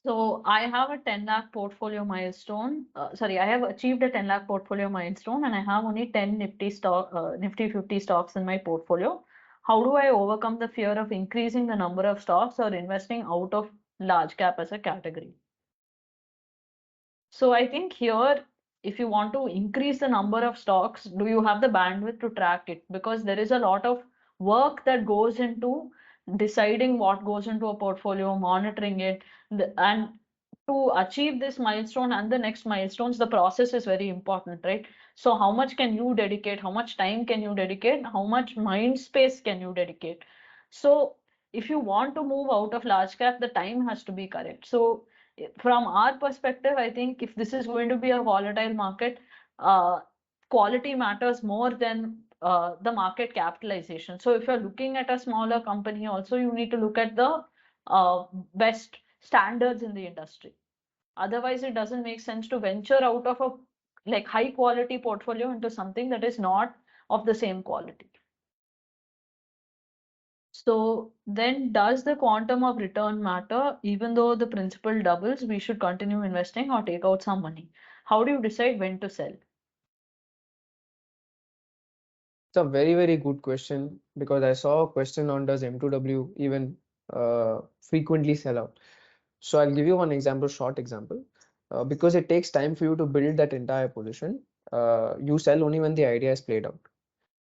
So I have a 10 lakh portfolio milestone. Sorry, I have achieved a 10 lakh portfolio milestone and I have only 10 Nifty 50 stocks in my portfolio. How do I overcome the fear of increasing the number of stocks or investing out of large cap as a category? So I think here, if you want to increase the number of stocks, do you have the bandwidth to track it? Because there is a lot of work that goes into deciding what goes into a portfolio, monitoring it, and to achieve this milestone and the next milestones, the process is very important, right? So how much can you dedicate? How much time can you dedicate? How much mind space can you dedicate? So if you want to move out of large cap, the time has to be correct. So from our perspective, I think if this is going to be a volatile market, uh, quality matters more than the market capitalization. So if you're looking at a smaller company, also you need to look at the best standards in the industry. Otherwise, it doesn't make sense to venture out of a like high quality portfolio into something that is not of the same quality. So then does the quantum of return matter? Even though the principal doubles, we should continue investing or take out some money. How do you decide when to sell? It's a very, very good question because I saw a question on does M2W even frequently sell out. So I'll give you one example, short example. Because it takes time for you to build that entire position, you sell only when the idea is played out,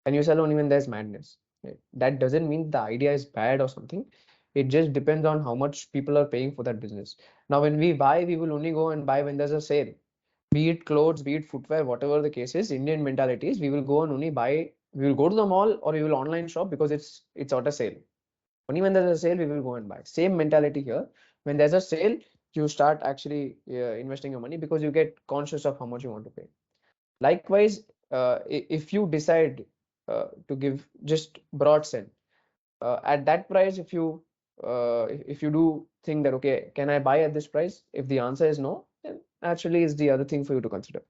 and you sell only when there's madness. Right? That doesn't mean the idea is bad or something. It just depends on how much people are paying for that business. Now, when we buy, we will only go and buy when there's a sale. Be it clothes, be it footwear, whatever the case is, Indian mentality is we will go and only buy. We will go to the mall or we will online shop because it's at a sale. Only when there's a sale, we will go and buy. Same mentality here. When there's a sale, you start actually investing your money because you get conscious of how much you want to pay. Likewise, if you decide to give just broad sell at that price, if you do think that okay, can I buy at this price? If the answer is no, then naturally is the other thing for you to consider.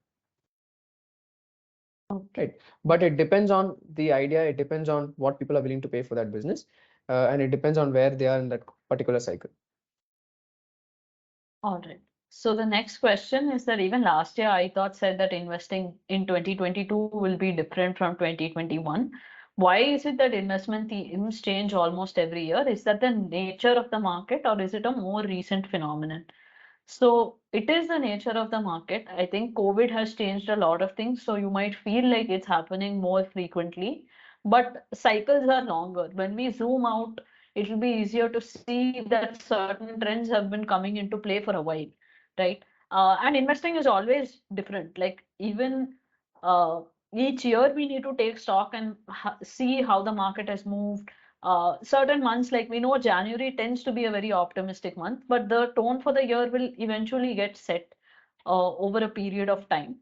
Okay. Right. But it depends on the idea, it depends on what people are willing to pay for that business, and it depends on where they are in that particular cycle. All right. So the next question is that even last year I thought said that investing in 2022 will be different from 2021. Why is it that investment themes change almost every year? Is that the nature of the market or is it a more recent phenomenon? So it is the nature of the market. I think COVID has changed a lot of things. So you might feel like it's happening more frequently, but cycles are longer. When we zoom out, it will be easier to see that certain trends have been coming into play for a while, right? And investing is always different. Like even uh, each year, we need to take stock and see how the market has moved. Certain months, like we know January tends to be a very optimistic month, but the tone for the year will eventually get set over a period of time.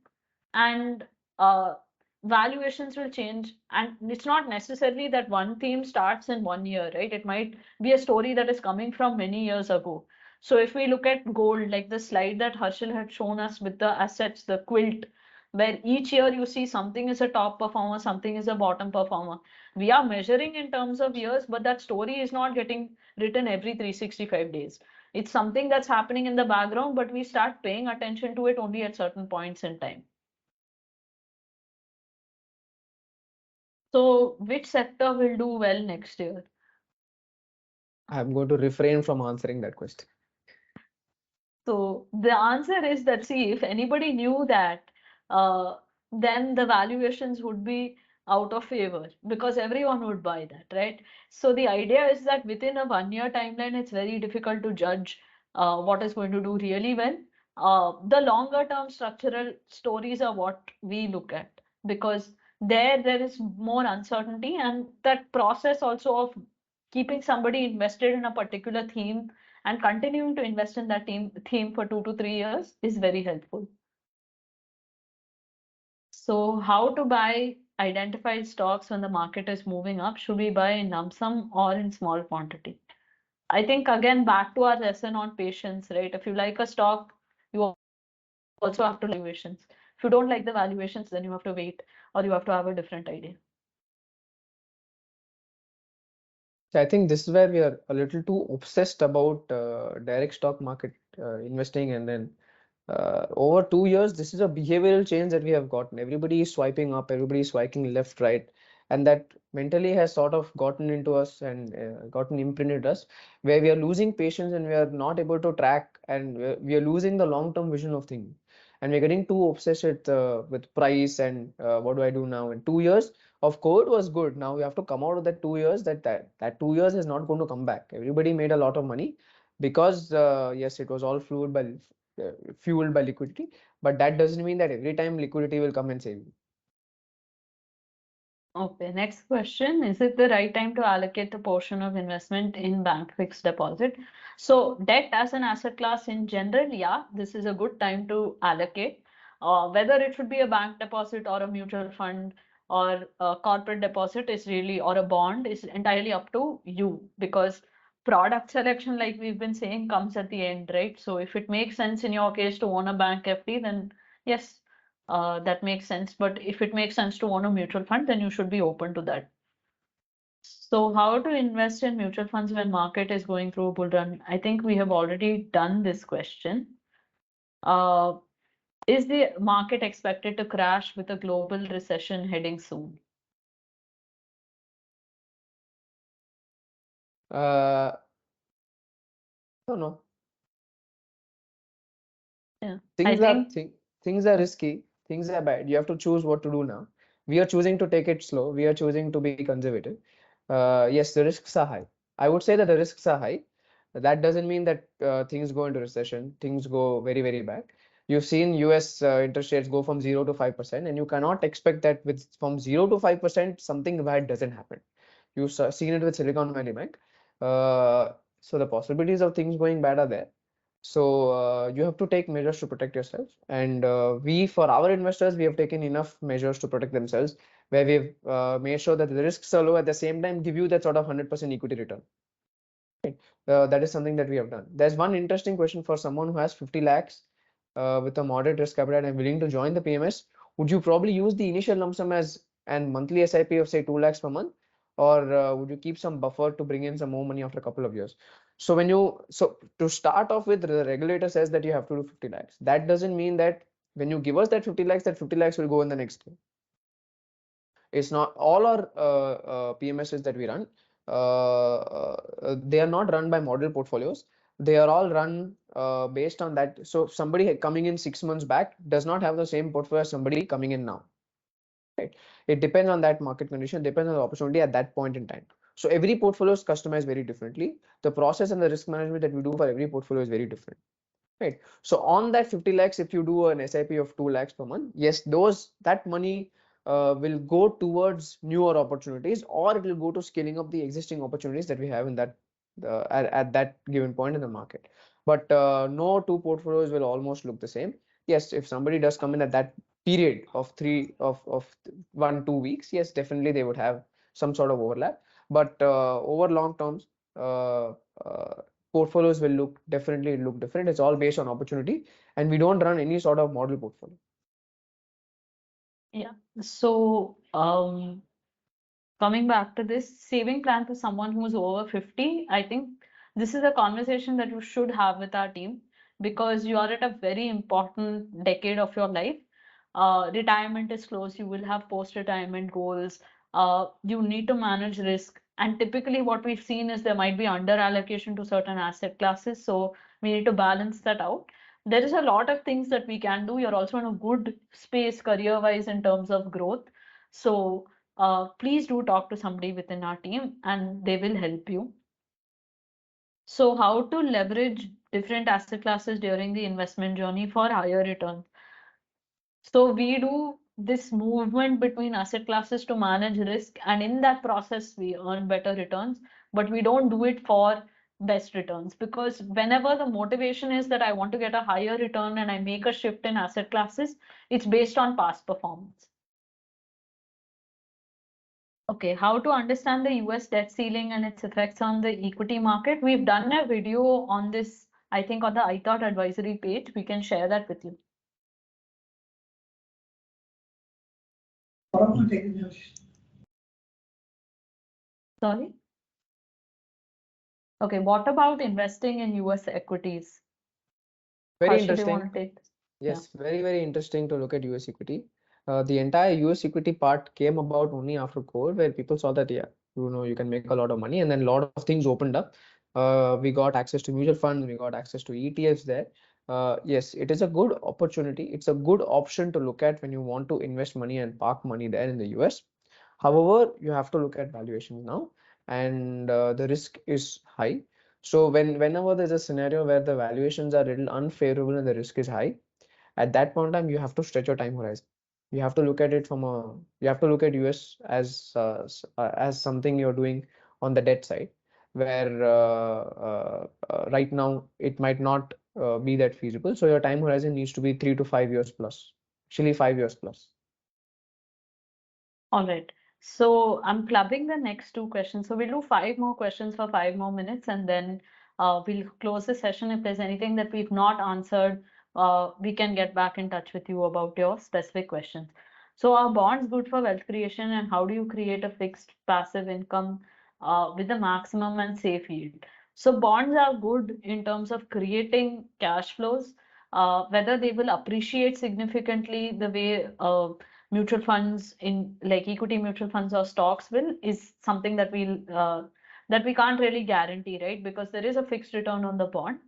And uh, valuations will change. And it's not necessarily that one theme starts in 1 year, right? It might be a story that is coming from many years ago. So if we look at gold, like the slide that Harshal had shown us with the assets, the quilt, where each year you see something is a top performer, something is a bottom performer. We are measuring in terms of years, but that story is not getting written every 365 days. It's something that's happening in the background, but we start paying attention to it only at certain points in time. So, which sector will do well next year? I'm going to refrain from answering that question. So the answer is that, see, if anybody knew that, uh, then the valuations would be out of favor because everyone would buy that, right? So the idea is that within a 1 year timeline, it's very difficult to judge what is going to do really well. The longer term structural stories are what we look at because there is more uncertainty, and that process also of keeping somebody invested in a particular theme and continuing to invest in that theme for 2 to 3 years is very helpful. So how to buy identified stocks when the market is moving up? Should we buy in lump sum or in small quantity? I think again back to our lesson on patience, right? If you like a stock, you also have to like valuations. If you don't like the valuations, then you have to wait or you have to have a different idea. So I think this is where we are a little too obsessed about direct stock market investing, and then over 2 years, this is a behavioral change that we have gotten. Everybody is swiping up, everybody is swiping left, right, and that mentally has sort of gotten into us and gotten imprinted us, where we are losing patience and we are not able to track, and we are losing the long-term vision of things, and we're getting too obsessed with price and what do I do now? In 2 years of code was good. Now we have to come out of that 2 years. That 2 years is not going to come back. Everybody made a lot of money because yes, it was all fueled by liquidity, but that doesn't mean that every time liquidity will come and save you. Okay, next question. Is it the right time to allocate a portion of investment in bank fixed deposit? So, debt as an asset class in general, yeah, this is a good time to allocate. Whether it should be a bank deposit or a mutual fund or a corporate deposit is really, or a bond is entirely up to you, because product selection, like we've been saying, comes at the end, right? So, if it makes sense in your case to own a bank FD, then yes, that makes sense. But if it makes sense to own a mutual fund, then you should be open to that. So how to invest in mutual funds when market is going through a bull run? I think we have already done this question. Uh, is the market expected to crash with a global recession heading soon? I don't know. Yeah, I Things are think th things are risky, things are bad. You have to choose what to do now. We are choosing to take it slow. We are choosing to be conservative. Yes, the risks are high. I would say that the risks are high. That doesn't mean that things go into recession, things go very, very bad. You've seen US interest rates go from 0 to 5%, and you cannot expect that with from 0 to 5% something bad doesn't happen. You've seen it with Silicon Valley Bank. So the possibilities of things going bad are there. So you have to take measures to protect yourself. And for our investors, we have taken enough measures to protect themselves, where we've made sure that the risks are low, at the same time give you that sort of 100% equity return. That is something that we have done. There's one interesting question for someone who has 50 lakhs with a moderate risk appetite and willing to join the PMS. Would you probably use the initial lump sum as and monthly SIP of say 2 lakhs per month, or would you keep some buffer to bring in some more money after a couple of years? So to start off with, the regulator says that you have to do 50 lakhs. That doesn't mean that when you give us that 50 lakhs will go in the next year. It's not all our PMSs that we run. They are not run by model portfolios. They are all run based on that. So somebody coming in 6 months back does not have the same portfolio as somebody coming in now. Right? It depends on that market condition, depends on the opportunity at that point in time. So every portfolio is customized very differently. The process and the risk management that we do for every portfolio is very different. Right. So on that 50 lakhs, if you do an SIP of 2 lakhs per month, yes, that money will go towards newer opportunities, or it will go to scaling up the existing opportunities that we have in that at that given point in the market. But no two portfolios will almost look the same. Yes, if somebody does come in at that period of 1 2 weeks, yes, definitely they would have some sort of overlap. But over long terms, uh, uh, portfolios will definitely look different. It's all based on opportunity, and we don't run any sort of model portfolio. yeah. So coming back to this saving plan for someone who's over 50, I think this is a conversation that you should have with our team, because you are at a very important decade of your life. Retirement is close, you will have post-retirement goals. You need to manage risk. And typically, what we've seen is there might be under allocation to certain asset classes. So we need to balance that out. There is a lot of things that we can do. You're also in a good space career-wise in terms of growth. So please do talk to somebody within our team and they will help you. So, how to leverage different asset classes during the investment journey for higher returns? So, we do this movement between asset classes to manage risk, and in that process, we earn better returns, but we don't do it for best returns, because whenever the motivation is that I want to get a higher return and I make a shift in asset classes, it's based on past performance. Okay, how to understand the US debt ceiling and its effects on the equity market? We've done a video on this, I think, on the I Thought advisory page. We can share that with you. Sorry? Okay, what about investing in US equities? Very Harshit, do you want interesting. to take this? Yeah. Yes, very, very interesting to look at US equity. The entire US equity part came about only after COVID, where people saw that, yeah, you can make a lot of money, and then a lot of things opened up. We got access to mutual funds, we got access to ETFs there. Yes, it is a good opportunity. It's a good option to look at when you want to invest money and park money there in the US. However, you have to look at valuations now, and the risk is high. So whenever there's a scenario where the valuations are a little unfavorable and the risk is high, at that point in time you have to stretch your time horizon. You have to look at it from a you have to look at US as something you're doing on the debt side, where right now it might not be that feasible. So your time horizon needs to be 3 to 5 years plus, actually 5 years plus. All right. So I'm clubbing the next two questions. So we'll do five more questions for 5 more minutes, and then we'll close the session. If there's anything that we've not answered, we can get back in touch with you about your specific questions. So are bonds good for wealth creation, and how do you create a fixed passive income with the maximum and safe yield? So bonds are good in terms of creating cash flows, whether they will appreciate significantly the way mutual funds in like equity mutual funds or stocks will is something that we can't really guarantee, right? Because there is a fixed return on the bond.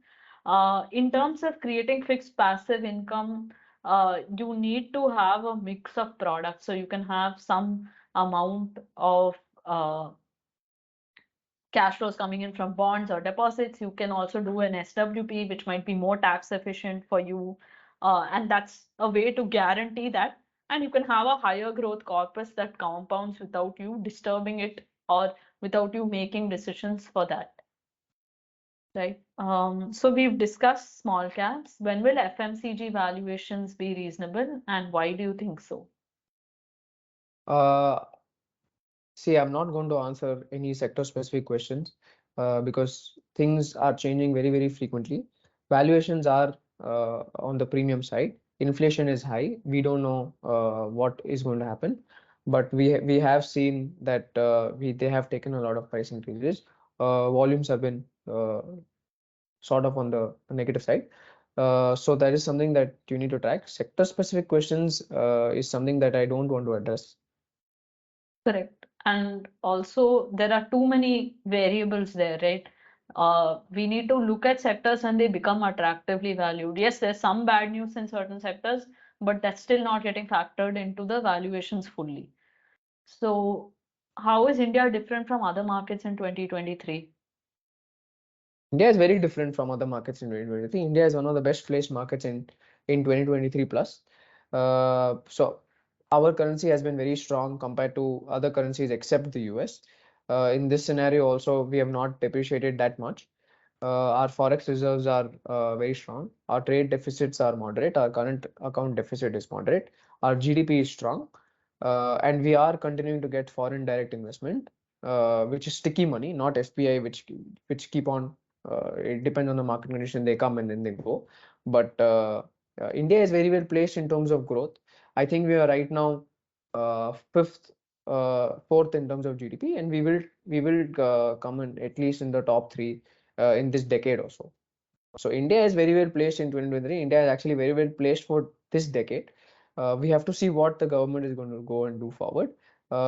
In terms of creating fixed passive income, you need to have a mix of products. So you can have some amount of cash flows coming in from bonds or deposits. You can also do an SWP, which might be more tax efficient for you. And that's a way to guarantee that. And you can have a higher growth corpus that compounds without you disturbing it or without you making decisions for that. Right. So we've discussed small caps. When will FMCG valuations be reasonable, and why do you think so? uh, See, I'm not going to answer any sector specific questions because things are changing very, very frequently. Valuations are on the premium side. Inflation is high. We don't know what is going to happen, but we have seen that they have taken a lot of price increases. Volumes have been sort of on the negative side. So that is something that you need to track. Sector specific questions is something that I don't want to address. Correct. And also, there are too many variables there, right? We need to look at sectors and they become attractively valued. Yes, there's some bad news in certain sectors, but that's still not getting factored into the valuations fully. So, how is India different from other markets in 2023? India is very different from other markets in 2023. India is one of the best placed markets in 2023 plus. So our currency has been very strong compared to other currencies except the US. In this scenario also, we have not depreciated that much. Our forex reserves are very strong. Our trade deficits are moderate. Our current account deficit is moderate. Our GDP is strong, and we are continuing to get foreign direct investment, which is sticky money, not FPI, which keep on. It depends on the market condition. They come and then they go. But India is very well placed in terms of growth. I think we are right now fifth, fourth in terms of GDP, and we will come in at least in the top three in this decade or so. So India is very well placed in 2023. India is actually very well placed for this decade. We have to see what the government is going to go and do forward.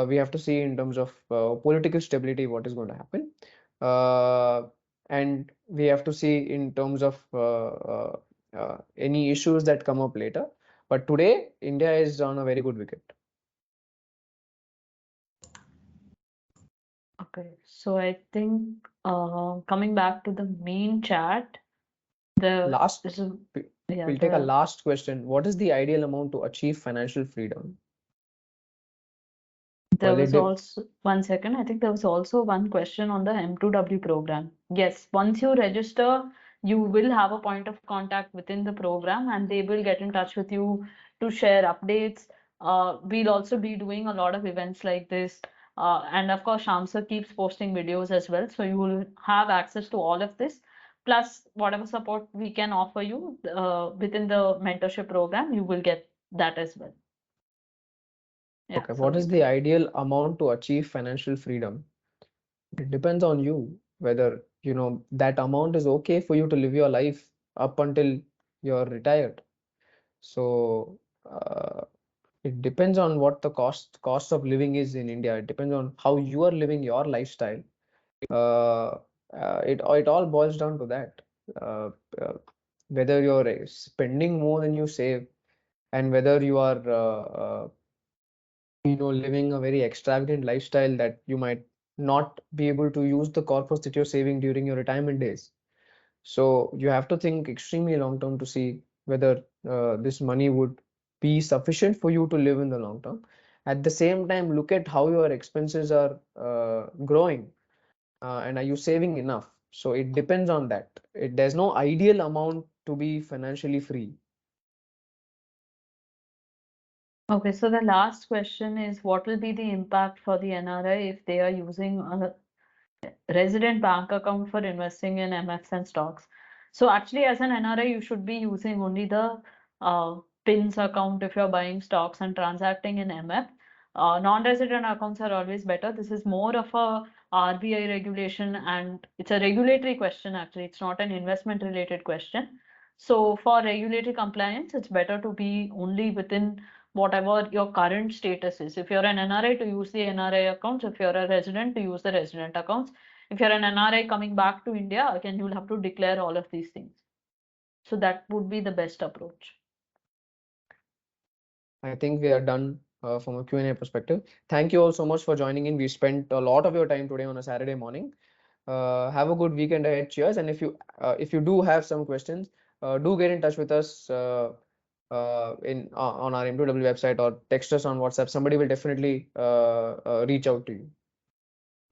We have to see in terms of political stability what is going to happen. Uh, and we have to see in terms of any issues that come up later. But today, India is on a very good wicket. Okay, so I think coming back to the main chat, the Last, this is we- yeah we'll take a the last question. What is the ideal amount to achieve financial freedom? There Well, was also one second. I think there was also one question on the M2W program. Yes, once you register, you will have a point of contact within the program and they will get in touch with you to share updates. We'll also be doing a lot of events like this. And of course, Shamsa keeps posting videos as well. So you will have access to all of this. Plus, whatever support we can offer you within the mentorship program, you will get that as well. Yeah, Okay, so what is you the can. ideal amount to achieve financial freedom? It depends on you whether that amount is okay for you to live your life up until you're retired. So it depends on what the cost of living is in India. It depends on how you are living your lifestyle. Uh, it all boils down to that. Uh, uh, Whether you're spending more than you save, and whether you are living a very extravagant lifestyle that you might not be able to use the corpus that you're saving during your retirement days. So you have to think extremely long term to see whether this money would be sufficient for you to live in the long term. At the same time, look at how your expenses are growing, and are you saving enough? So it depends on that. There's no ideal amount to be financially free. Okay, so the last question is what will be the impact for the NRI if they are using resident bank account for investing in MFs and stocks. So actually, as an NRI, you should be using only the PINS account if you're buying stocks and transacting in MF. Non-resident accounts are always better. This is more of a RBI regulation and it's a regulatory question actually. It's not an investment related question. So for regulatory compliance, it's better to be only within whatever your current status is. If you're an NRI, to use the NRI accounts. If you're a resident, to use the resident accounts. If you're an NRI coming back to India, again, you'll have to declare all of these things. So that would be the best approach. I think we are done from a Q&A perspective. Thank you all so much for joining in. We spent a lot of your time today on a Saturday morning. Have a good weekend ahead. Cheers. And if you do have some questions, do get in touch with us in on our M2W website or text us on WhatsApp. Somebody will definitely reach out to you.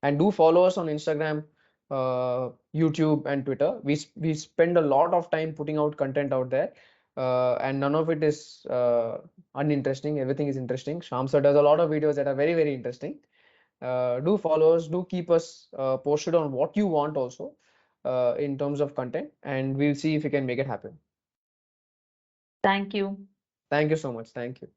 And do follow us on Instagram, YouTube, and Twitter. We spend a lot of time putting out content out there, and none of it is uninteresting. Everything is interesting. Shamsa does a lot of videos that are very, very interesting. Do follow us. Do keep us posted on what you want also in terms of content, and we'll see if we can make it happen. Thank you. Thank you so much. Thank you.